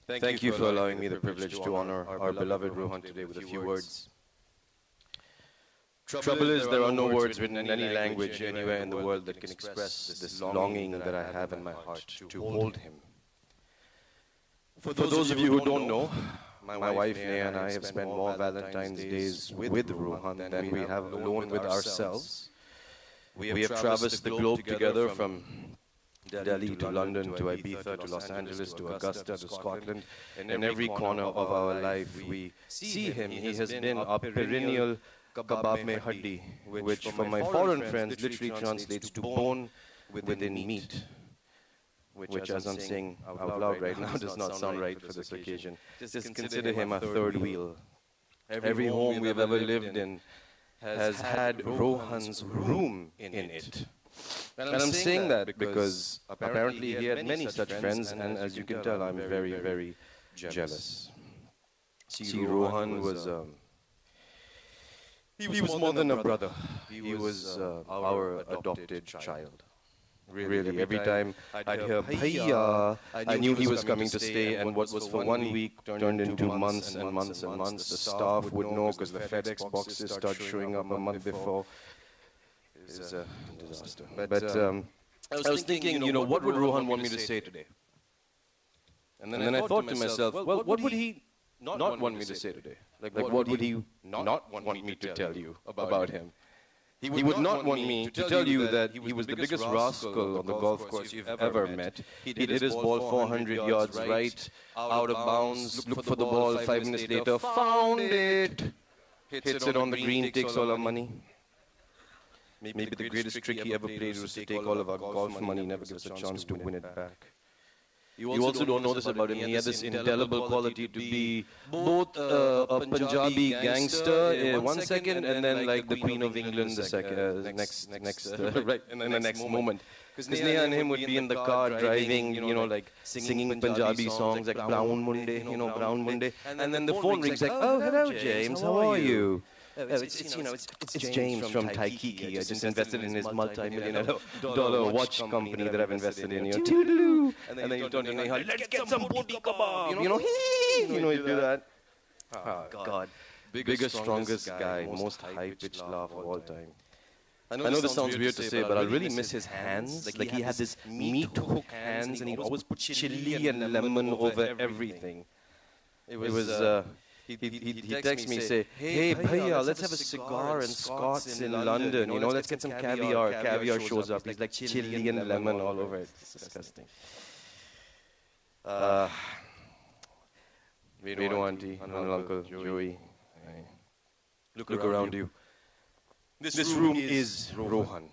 Thank you for allowing me the privilege to honor our beloved Rohan today with a few words. Trouble is, there are no words written in any language anywhere in the world that can express this longing that I have in my heart to hold him. For those of you who don't know, my wife Neha and I have spent more Valentine's days with Rohan than we have alone with ourselves. We have traversed the globe together from Delhi to London to Ibiza to Los Angeles to Augusta to Scotland. In every corner of our life, we see him. He has been our perennial kebab mein haddi, which for my foreign friends literally translates to bone within meat, which as I'm saying out loud right now does not sound right for this occasion. Just consider him a third wheel. Every home we've ever lived in has had Rohan's room in it. And I'm saying that because apparently he had many such friends, and as you can tell, I'm very, very jealous. See, Rohan was more than a brother. He was our adopted child. Really, every time I'd hear Bhaiya, I knew he was coming to stay, and what was for 1 week turned into months and months and months. The staff would know because the FedEx boxes start showing up a month before. It was a disaster. But I was thinking, what would Rohan want me to say today? And then I thought to myself, well, what would he not want me to say today? Like what would he not want me to tell you about him? He would not want me to tell you that he was the biggest rascal on the golf course you've ever met. He hit his ball 400 yards right, out of bounds, looked for the ball 5 minutes later, found it, hits it on the green, takes all our money. Maybe the greatest trick he ever played was to take all of our golf money, never give us a chance to win it back. You also don't know this about him. He had this indelible quality to be both a Punjabi gangster in 1 second and then like the Queen of England the next moment. Because Neha and him would be in the car driving, like singing Punjabi songs like Brown Munde, Brown Munde. And then the phone rings like, oh, hello James, how are you? It's James from Taikiki. I just invested in his multi-million-dollar watch company that I've invested in. Toodaloo. And then you turn to Neha, let's get some booty kebab. You do that. Oh, God. Biggest, strongest guy, most high-pitched laugh of all time. I know this sounds weird to say, but I really miss his hands. Like he had this meat hook hands, and he'd always put chili and lemon over everything. It was... He texts me, say, hey, Bhaiya, let's have a cigar and Scots in London. Let's get some caviar. Caviar shows up. He's like chili and lemon all over it. It's disgusting. Venu auntie, Anil uncle, Joey. Look around you. This room is Rohan.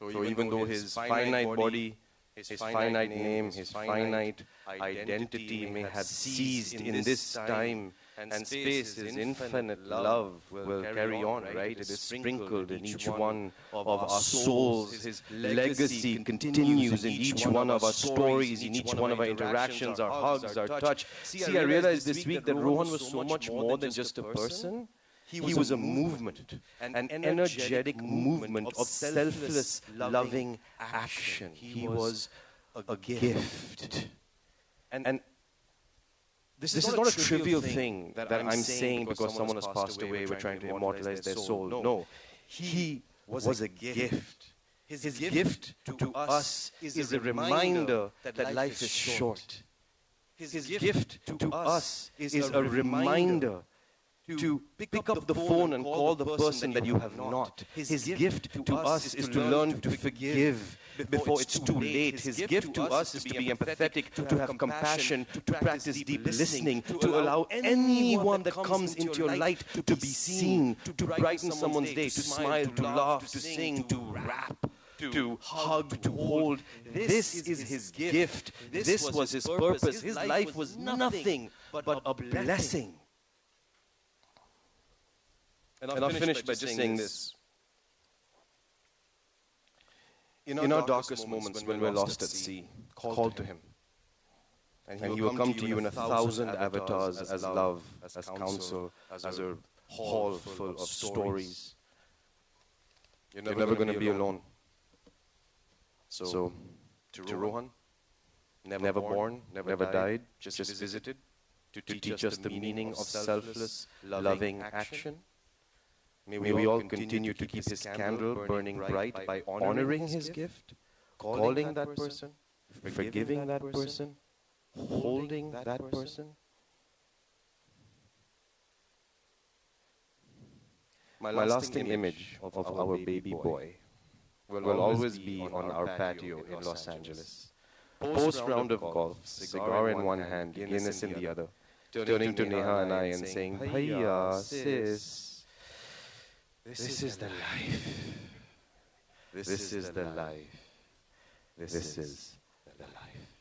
So even though his finite body, his finite name, his finite identity may have ceased in this time and space, his infinite love will carry on, right? It is sprinkled in each one of our souls. His legacy continues in each one of our stories, in each one of our interactions, our hugs, our touch. See, I realized this week that Rohan was so much more than just a person. He was a movement, an energetic movement of selfless, loving action. He was a gift. And this is not a trivial thing that I'm saying because someone has passed away, we're trying to immortalize their soul. No, he was a gift. His gift to us is a reminder that life is short. His gift to us is a reminder to pick up the phone and call the person that you have not. His gift to us is to learn to forgive before it's too late. His gift to us is to be empathetic, to have compassion, to practice deep listening, to allow anyone that comes into your light to be seen, to brighten someone's day, to smile, to laugh, to sing, to rap, to hug, to hold. This is his gift. This was his purpose. His life was nothing but a blessing. And I'll finish by just saying this. In our darkest moments, when we're lost at sea, call to him. And he will come to you in 1,000 avatars as love, as counsel, as a hall full of stories. You're never going to be alone. So, to Rohan, never born, never died, just visited to teach us the meaning of selfless, loving action. May we all continue to keep his candle burning bright by honoring his gift, calling that person, forgiving that person, holding that person. My lasting image of our baby boy will always be on our patio in Los Angeles. Post-round of golf, cigar in one hand, Guinness in the other, turning to Neha and I and saying, "Bhaiya, sis, this is the life. This is the life. This is the life."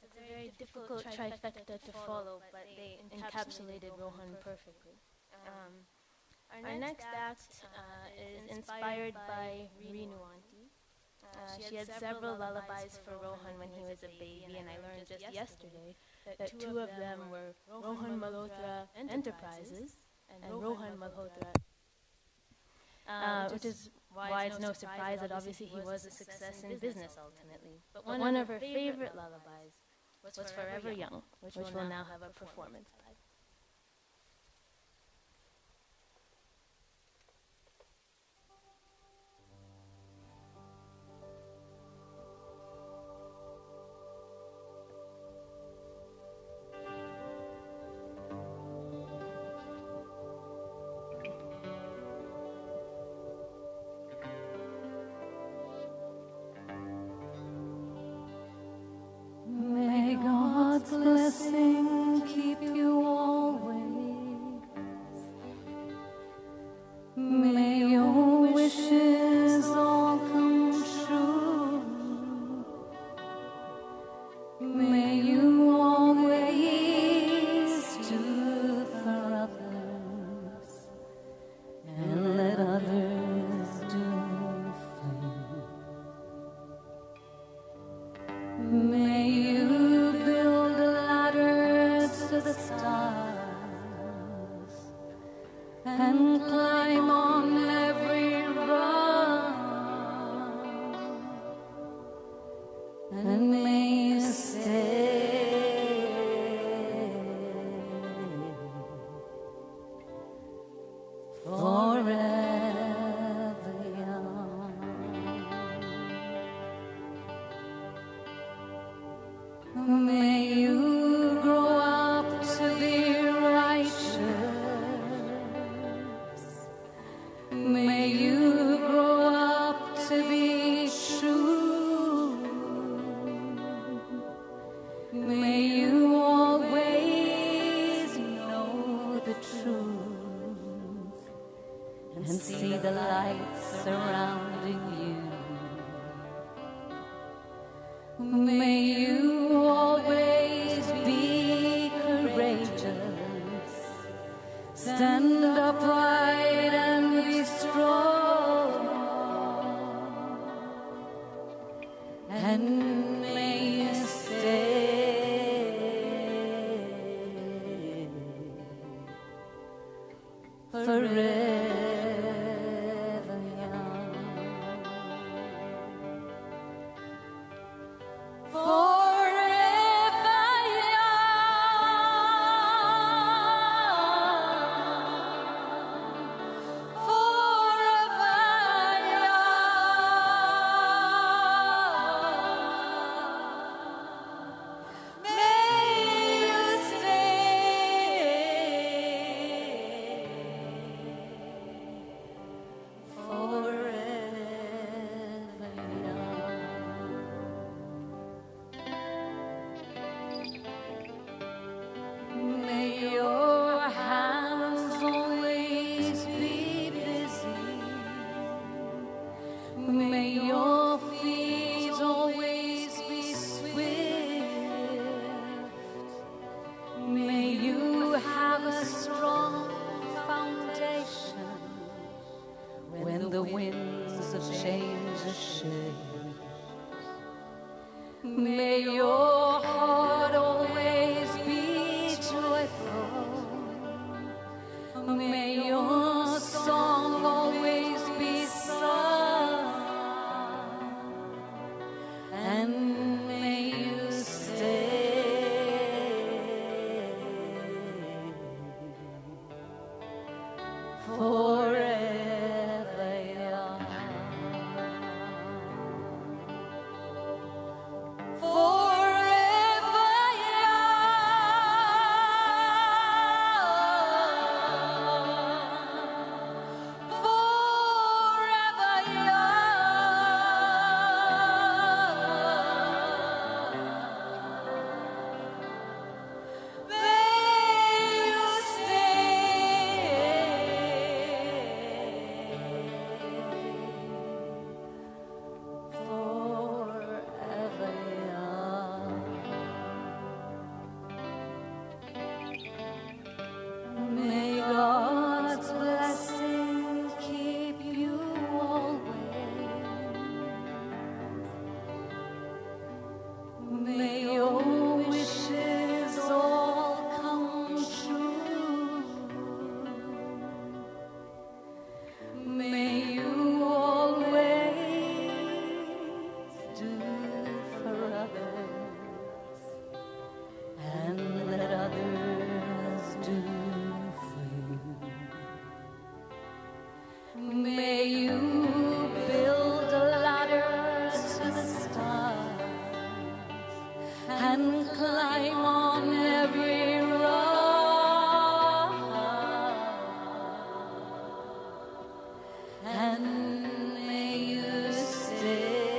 It's a very difficult trifecta to follow, but they encapsulated Rohan perfectly. Our next act is inspired by Renu Auntie. She had several lullabies for Rohan when he was a baby, and I learned just yesterday that two of them were Rohan Malhotra Enterprises and Rohan Malhotra, which is why it's no surprise that obviously he was a success in business ultimately. But one of her favorite lullabies was Forever Young, which we'll now have a performance by. May God's blessing keep you always. May your wishes all come true. May you always do for others and let others do for you. May you build a ladder to the stars and climb on every rung, and may you stay forever young. May you grow up to be righteous. May you grow up to be true. May you always know the truth and see the light surrounding you. May you always be courageous, stand upright and be strong, and may you stay forever young. Forever young, forever young. May you stay forever young. May your hands always be busy. May your feet always be swift. May you have a strong foundation when the winds of change are shaken. May your heart always be May your song always be sung, and may you stay forever young. Forever young. Forever young. May you stay forever young. May God's blessing keep you always. May your wishes all come true. May you always do for others, and let others do for you. May you build a ladder to the stars and climb on every rock, and may you stay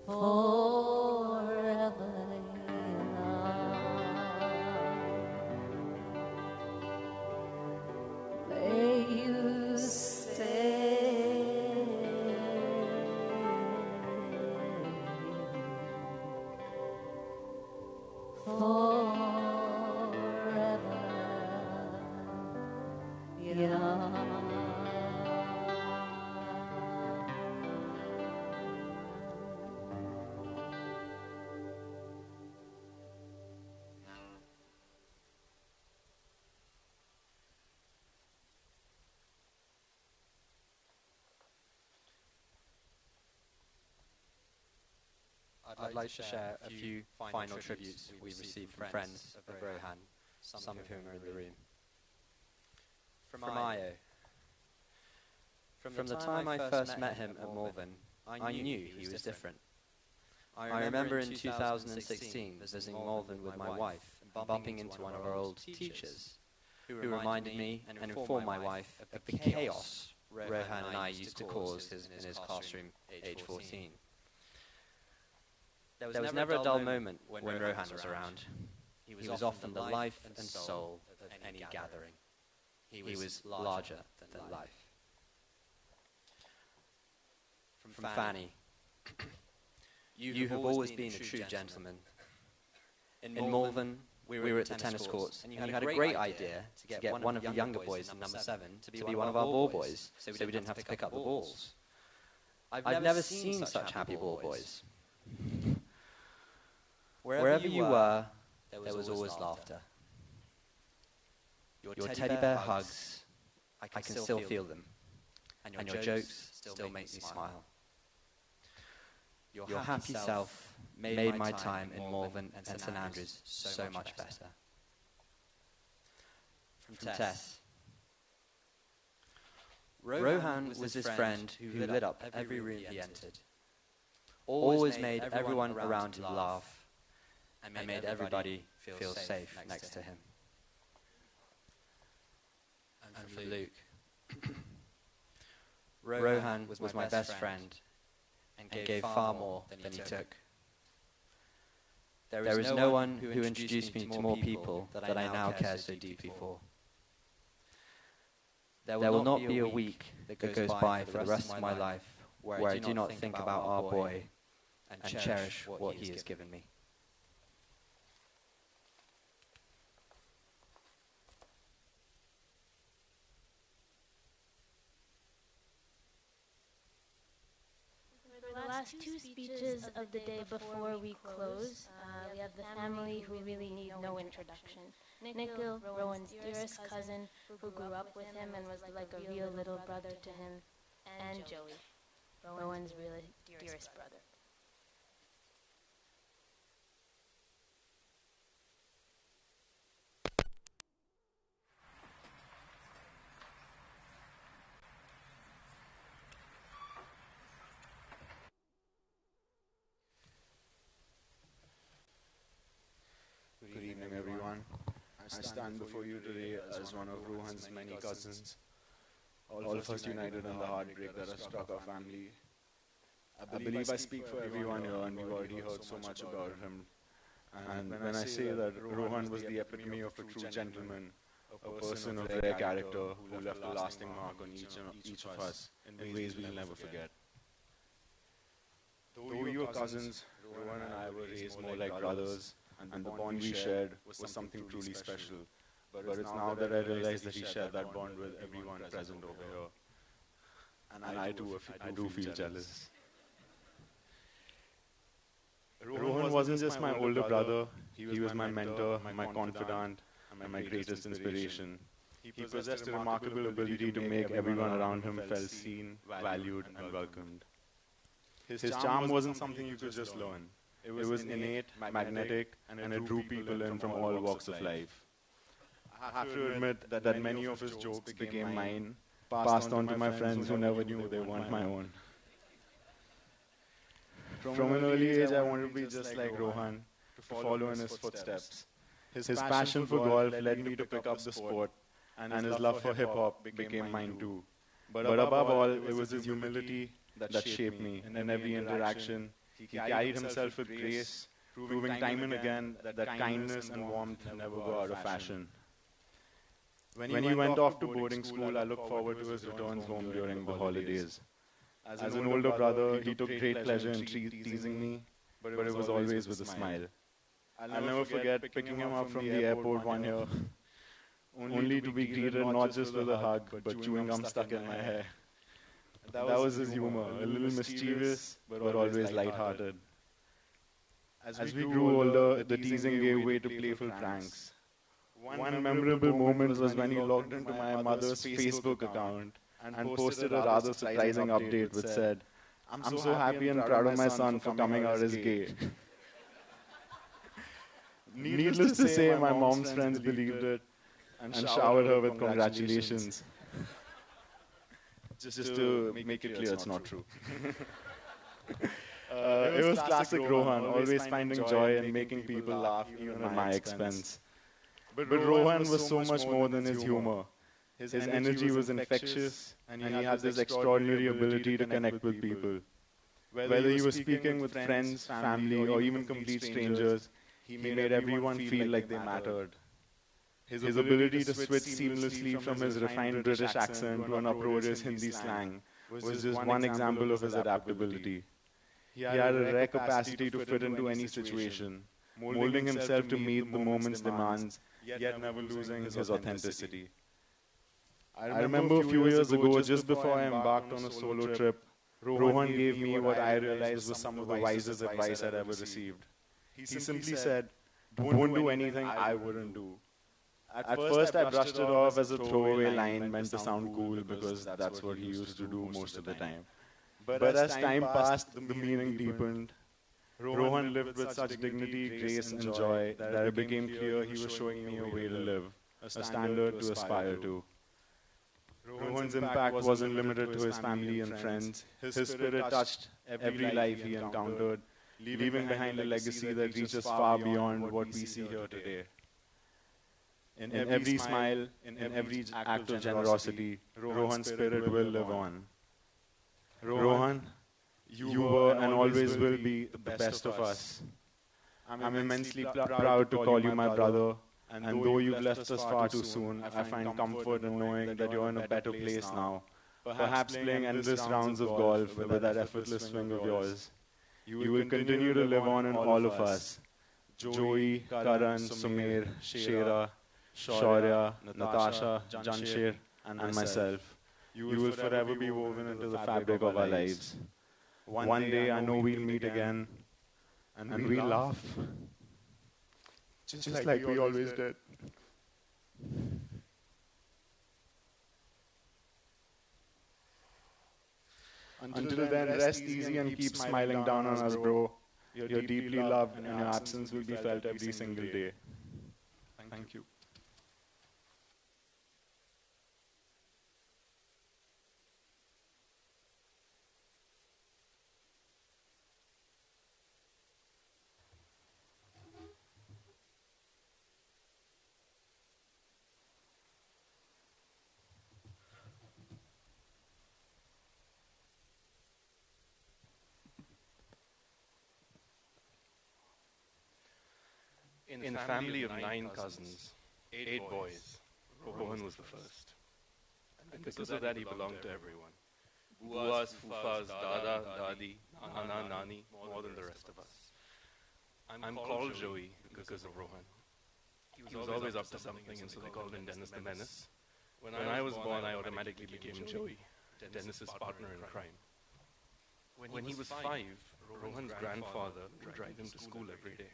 forever young. May you stay forever young. I'd like to share a few final tributes we received from friends of Rohan, some of whom are in the room. From Io. From the time I first met him at Malvern, I knew he was different. I remember in 2016 visiting Malvern with my wife and bumping into one of our old teachers, who reminded me and informed my wife of the chaos Rohan and I used to cause in his classroom age 14. There was never a dull moment when Rohan was around. He was often the life and soul of any gathering. He was larger than life. From Fanny. You have always been a true gentleman. In Malvern, we were at the tennis courts, and you had a great idea to get one of the younger boys in number 7 to be one of our ball boys, so we didn't have to pick up the balls. I've never seen such happy ball boys. Wherever you were, there was always laughter. Your teddy bear hugs, I can still feel them, and your jokes still make me smile. Your happy self made my time in Malvern and St Andrews so much better. From Tess. Rohan was his friend who lit up every room he entered. Always made everyone around him laugh, and made everybody feel safe next to him. And from Luke. Rohan was my best friend and gave far more than he took. There is no one who introduced me to more people that I now care so deeply for. There will not be a week that goes by for the rest of my life where I do not think about our boy and cherish what he has given me. For the last last two speeches of the day before we close, we have the family who really need no introduction. Nikhil, Rohan's dearest cousin, who grew up with him and was like a real little brother to him, and Joey, Rohan's really dearest brother. Good evening, everyone. I stand before you today as one of Rohan's many cousins, all of us united in the heartbreak that has struck our family. I believe I speak for everyone here, and we've already heard so much about him. And when I say that Rohan was the epitome of a true gentleman, a person of rare character who left a lasting mark on each of us in ways we'll never forget. Though we were cousins, Rohan and I were raised more like brothers, and the bond we shared was something truly special. But it's now that I realize that he shared that bond with everyone present over here. And I do feel jealous. Rohan wasn't just my older brother, he was my mentor, my confidant, and my greatest inspiration. He possessed a remarkable ability to make everyone around him feel seen, valued, and welcomed. His charm wasn't something you could just learn. It was innate, magnetic, and it drew people in from all walks of life. I have to admit that many of his jokes became mine, passed on to my friends who never knew they weren't my own. From an early age, I wanted to be just like Rohan, to follow in his footsteps. His passion for golf led me to pick up the sport, and his love for hip-hop became mine too. But above all, it was his humility that shaped me. In every interaction, he carried himself with grace, proving time and again that kindness and warmth never go out of fashion. When he went off to boarding school, I looked forward to his returns home during the holidays. As an older brother, he took great pleasure in teasing me, but it was always with a smile. I'll never forget picking him up from the airport one year, only to be greeted not just with a hug, but chewing gum stuck in my hair. That was his humor, a little mischievous, but always lighthearted. As we grew older, the teasing gave way to playful pranks. One memorable moment was when he logged into my mother's Facebook account and posted a rather surprising update which said, "I'm so happy and proud of my son for coming out as gay." Needless to say, my mom's friends believed it and showered her with congratulations. Just to make it clear, it's not true. It was classic Rohan, always finding joy in making people laugh, even at my expense. But Rohan was so much more than his humor. His energy was infectious, and he had this extraordinary ability to connect with people. Whether he was speaking with friends, family, or even complete strangers, he made everyone feel like they mattered. His ability to switch seamlessly from his refined British accent to an uproarious Hindi slang was just one example of his adaptability. He had a rare capacity to fit into any situation, molding himself to meet the moment's demands, yet never losing his authenticity. I remember a few years ago, just before I embarked on a solo trip, Rohan gave me what I realized was some of the wisest advice I'd ever received. He simply said, "Don't do anything I wouldn't do." At first, I brushed it off as a throwaway line meant to sound cool because that's what he used to do most of the time. But as time passed, the meaning deepened. Rohan lived with such dignity, grace, and joy that it became clear he was showing me a way to live, a standard to aspire to. Rohan's impact wasn't limited to his family and friends. His spirit touched every life he encountered, leaving behind a legacy that reaches far beyond what we see here today. In every smile, in every act of generosity, Rohan's spirit will live on. Rohan, you were and always will be the best of us. I'm immensely proud to call you my brother, and though you've left us far too soon, I find comfort in knowing that you're in a better place now, perhaps playing endless rounds of golf with that effortless swing of yours. You will continue to live on in all of us. Joey, Karan, Sumer, Shera, Shaurya, Natasha, Janshir, and myself. You will forever be woven into the fabric of our lives. One day I know we'll meet again, and we'll laugh, just like we always did. Until then, rest easy and keep smiling down on us, bro. You're deeply loved, and your absence will be felt every single day. Thank you. In a family of 9 cousins, 8 boys, Rohan was the first. And because of that, he belonged to everyone. Buas, Fufas, Dada, Dadi, Nana, Nani, more than the rest of us. I'm called Joey because of Rohan. He was always up to something, and so they called him Dennis the Menace. When I was born, I automatically became Joey, Dennis's partner in crime. When he was 5, Rohan's grandfather would drive him to school every day.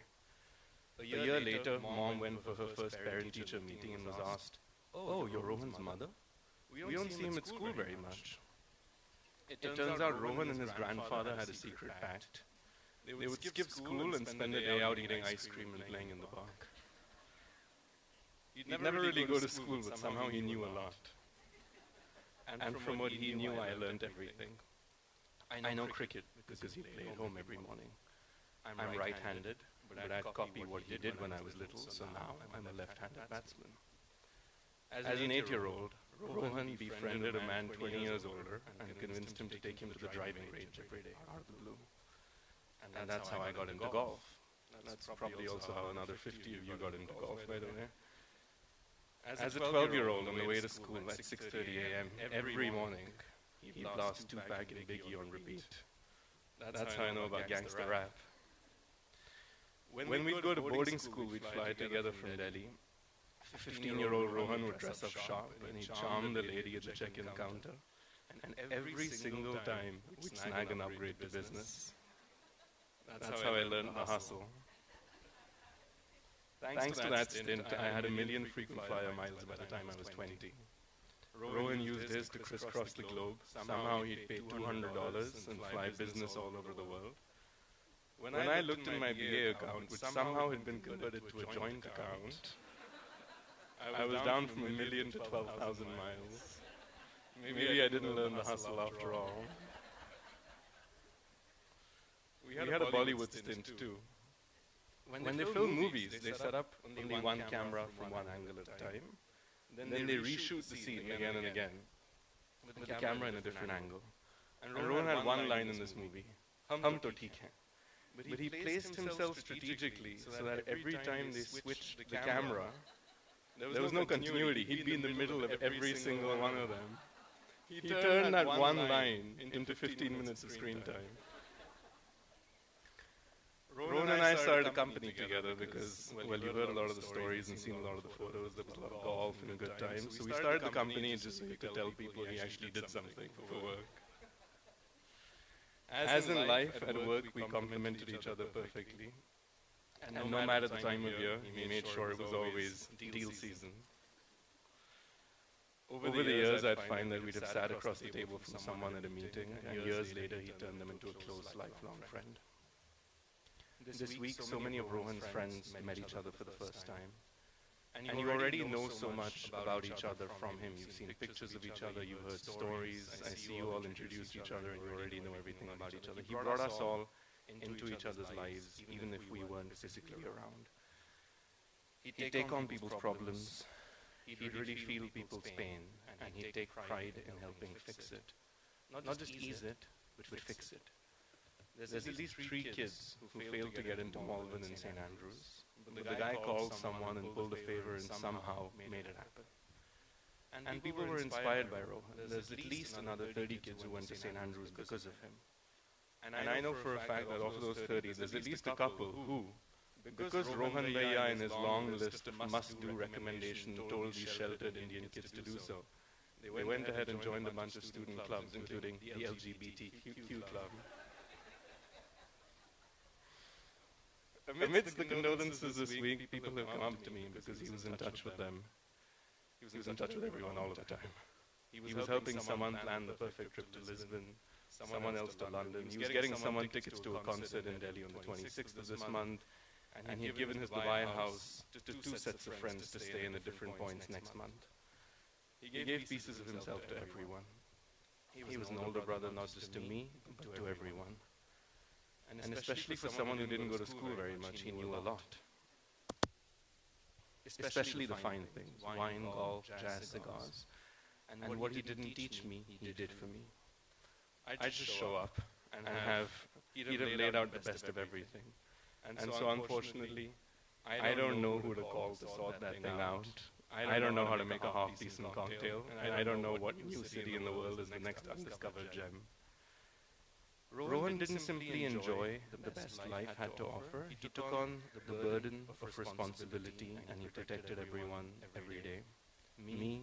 A year later, Mom went for her first parent-teacher meeting and was asked, "Oh, you're Rohan's mother? We don't see him at school very much." It turns out Rohan and his grandfather had a secret pact. They would skip school and spend the day out eating ice cream and playing in the park. He'd never really go to school, but somehow he knew a lot. And from what he knew, I learned everything. I know cricket because he played home every morning. I'm right-handed, but I'd copy what he did when I was little, so now I'm a left-handed batsman. As an 8-year-old, Rohan befriended a man 20 years older and convinced him to take him to the driving range every day, out of the blue. And that's how I got into golf. That's probably also how another 50 of you got into golf, by the way. As a 12-year-old on the way to school at 6:30 a.m. every morning, he'd blast Tupac and Biggie on repeat. That's how I know about gangster rap. When we'd go to boarding school, we'd fly together from Delhi. 15-year-old Rohan would dress up sharp and he'd charm the lady at the check-in counter. And every single time, we'd snag an upgrade to business. That's how I learned the hustle. Thanks to that stint, I had 1 million frequent flyer miles by the time I was 20. Rohan used his to crisscross the globe. Somehow he'd pay $200 and fly business all over the world. When I looked in my BA account, which somehow had been converted to a joint account, I was down from 1 million to 12,000 miles. Maybe I didn't learn the hustle after all. We had a Bollywood stint too. When they film movies, they set up only one camera from one angle at a time. Then they reshoot the scene again and again, with the camera in a different angle. And Rohan had one line in this movie, "Hum to theek hain." But he placed himself strategically so that every time they switched the camera, there was no continuity. He'd be in the middle of every single one of them. He turned that one line into 15 minutes of screen time. Rohan and I started a company together because, well, you've heard a lot of the stories and seen a lot of the photos. There was a lot of golf and a good time. So we started the company just so he could tell people he actually did something for work. As in life, at work, we complemented each other perfectly. And no matter the time of year, we made sure it was always deal season. Over the years, I'd find that we'd have sat across the table from someone at a meeting, and years later, he'd turn them into a close, lifelong friend. This week, so many of Rohan's friends met each other for the first time. And you already know so much about each other from him. You've seen pictures of each other, you've heard stories. I see you all introduce each other and you already know everything about each other. He brought us all into each other's lives, even if we weren't physically around. He'd take on people's problems. He'd really feel people's pain. And he'd take pride in helping fix it. Not just ease it, but fix it. There's at least 3 kids who failed to get into Malvern and St. Andrews. But the guy called someone and pulled a favor and somehow made it happen. And people were inspired by Rohan. There's at least another 30 kids who went to St. Andrews because of him. And I know for a fact that of those 30, there's at least a couple who, because Rohan Bhaiya in his long list of must-do recommendations told these sheltered Indian kids to do so, they went ahead and joined a bunch of student clubs, including the LGBTQ club. Amidst the condolences this week, people have come up to me because he was in touch with them. He was in touch with everyone all of the time. He was helping someone plan the perfect trip to Lisbon, someone else to London. He was getting someone tickets to a concert in Delhi on the 26th of this month, and he had given his Dubai house to two sets of friends to stay in at different points next month. He gave pieces of himself to everyone. He was an older brother not just to me, but to everyone. And especially for someone who didn't go to school very much, he knew a lot. Especially the fine things, wine, golf, jazz, cigars. And what he didn't teach me, he did for me. I'd just show up and he'd have laid out the best of everything. And so unfortunately, I don't know who to call to sort that thing out. I don't know how to make a half-decent cocktail. I don't know what new city in the world is the next undiscovered gem. Rohan didn't simply enjoy the best life had to offer. He took on the burden of responsibility and he protected everyone every day. Me,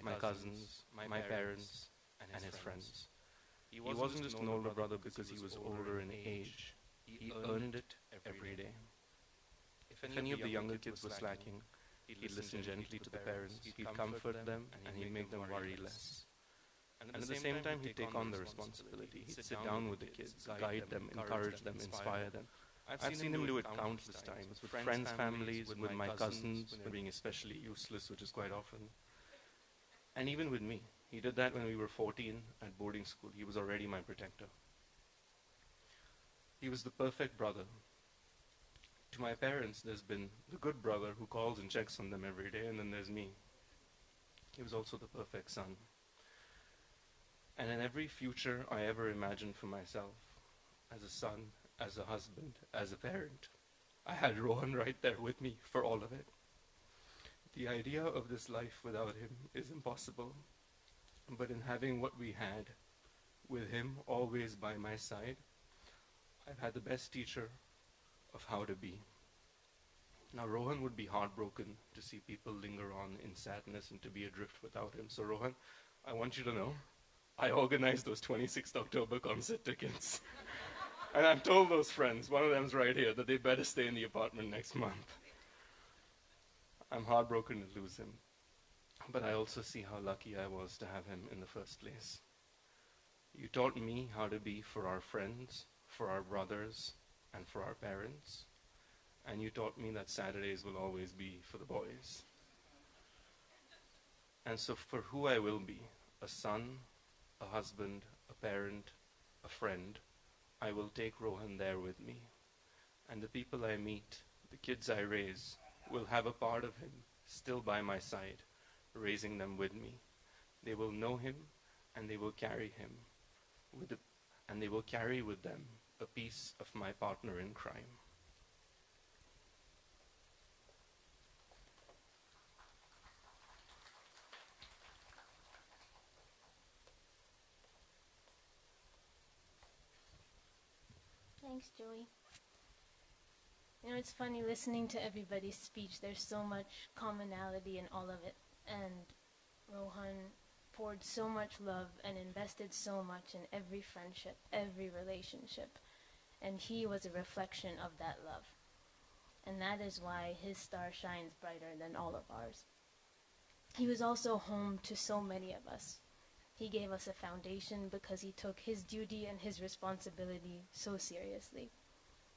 my cousins, my parents, and his friends. He wasn't just an older brother because he was older in age. He earned it every day. If any of the younger kids were slacking, he'd listen gently to the parents, he'd comfort them, and he'd make them worry less. And at the same time, he'd take on the responsibility. He'd sit down with the kids, guide them, encourage them, inspire them. I've seen him do it countless times, with friends, families, with my cousins, when being especially useless, which is quite often. And even with me. He did that when we were 14 at boarding school. He was already my protector. He was the perfect brother. To my parents, there's been the good brother who calls and checks on them every day, and then there's me. He was also the perfect son. And in every future I ever imagined for myself, as a son, as a husband, as a parent, I had Rohan right there with me for all of it. The idea of this life without him is impossible, but in having what we had, with him always by my side, I've had the best teacher of how to be. Now Rohan would be heartbroken to see people linger on in sadness and to be adrift without him. So Rohan, I want you to know, I organized those 26th October concert tickets. And I've told those friends, one of them's right here, that they better stay in the apartment next month. I'm heartbroken to lose him. But I also see how lucky I was to have him in the first place. You taught me how to be for our friends, for our brothers, and for our parents. And you taught me that Saturdays will always be for the boys. And so for who I will be, a son, a husband, a parent, a friend, I will take Rohan there with me. And the people I meet, the kids I raise, will have a part of him still by my side, raising them with me. They will know him, and they will carry him, and they will carry with them a piece of my partner in crime. Thanks, Joey. You know, it's funny listening to everybody's speech. There's so much commonality in all of it. And Rohan poured so much love and invested so much in every friendship, every relationship. And he was a reflection of that love. And that is why his star shines brighter than all of ours. He was also home to so many of us. He gave us a foundation because he took his duty and his responsibility so seriously.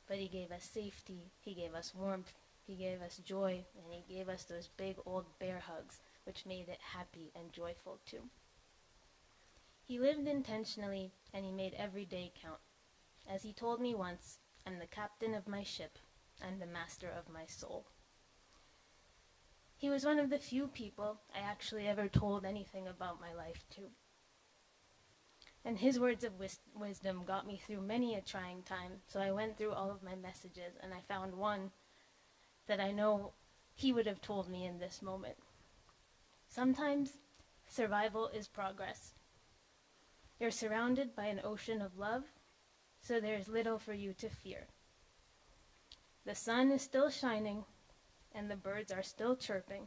But he gave us safety, he gave us warmth, he gave us joy, and he gave us those big old bear hugs, which made it happy and joyful too. He lived intentionally, and he made every day count. As he told me once, I'm the captain of my ship, I'm the master of my soul. He was one of the few people I actually ever told anything about my life to. And his words of wisdom got me through many a trying time, so I went through all of my messages, and I found one that I know he would have told me in this moment. Sometimes survival is progress. You're surrounded by an ocean of love, so there's little for you to fear. The sun is still shining, and the birds are still chirping.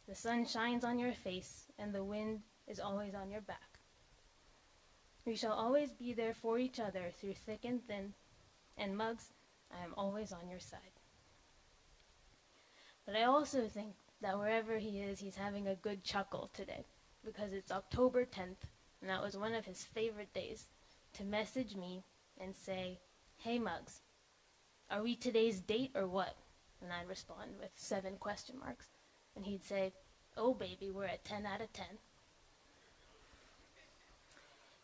The sun shines on your face, and the wind is always on your back. We shall always be there for each other through thick and thin. And Muggs, I am always on your side. But I also think that wherever he is, he's having a good chuckle today, because it's October 10th, and that was one of his favorite days, to message me and say, "Hey Muggs, are we today's date or what?" And I'd respond with 7 question marks. And he'd say, "Oh baby, we're at 10 out of 10.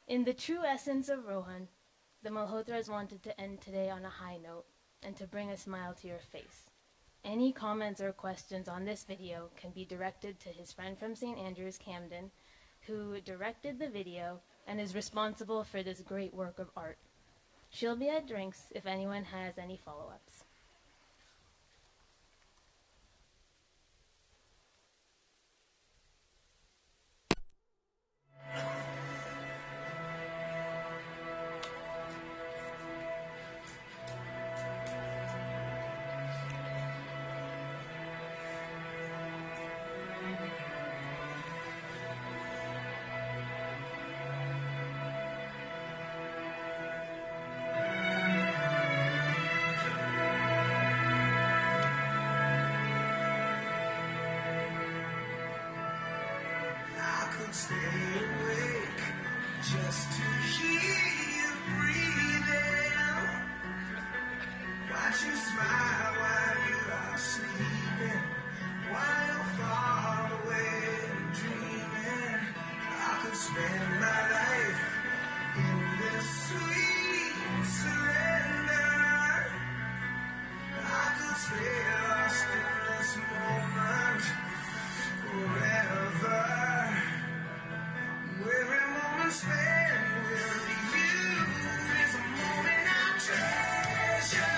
In the true essence of Rohan, the Malhotras wanted to end today on a high note and to bring a smile to your face. Any comments or questions on this video can be directed to his friend from St. Andrews, Camden, who directed the video and is responsible for this great work of art. She'll be at drinks if anyone has any follow-ups." Stay awake just to hear you breathing. Watch you smile while you are sleeping, while you're far away dreaming. I could spend my life in this sweet surrender. I could stay lost in this moment forever. Every moment spent with you is a moment I treasure.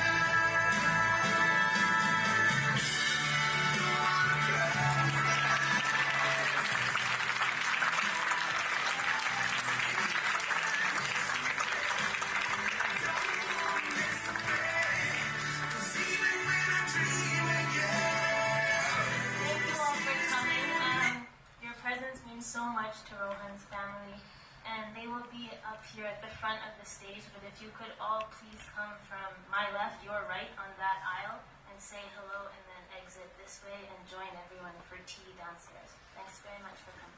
So much to Rohan's family, and they will be up here at the front of the stage, but if you could all please come from my left, your right on that aisle, and say hello and then exit this way and join everyone for tea downstairs. Thanks very much for coming.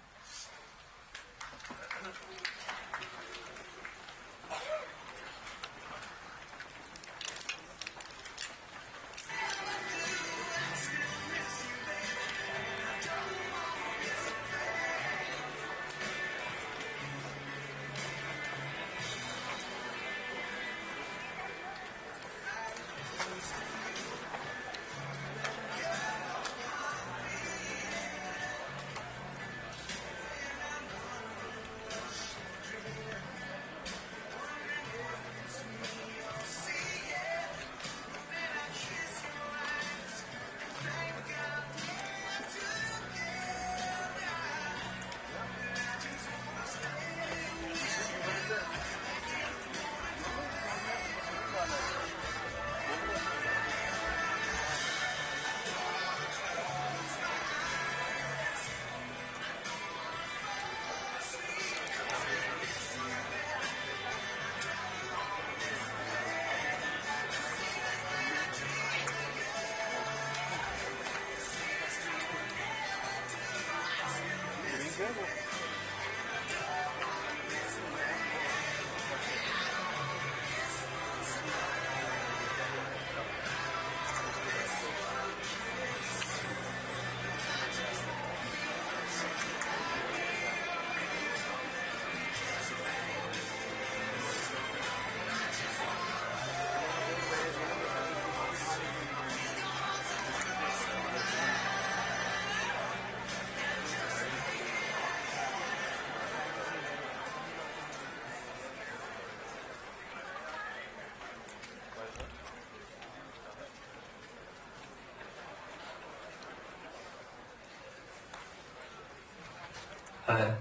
Hello.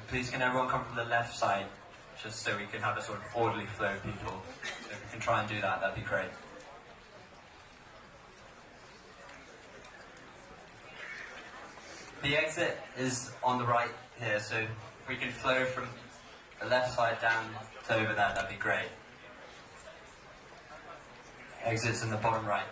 Please can everyone come from the left side, just so we can have a sort of orderly flow of people. So if we can try and do that, that'd be great. The exit is on the right here, so if we can flow from the left side down to over there, that'd be great. Exits in the bottom right.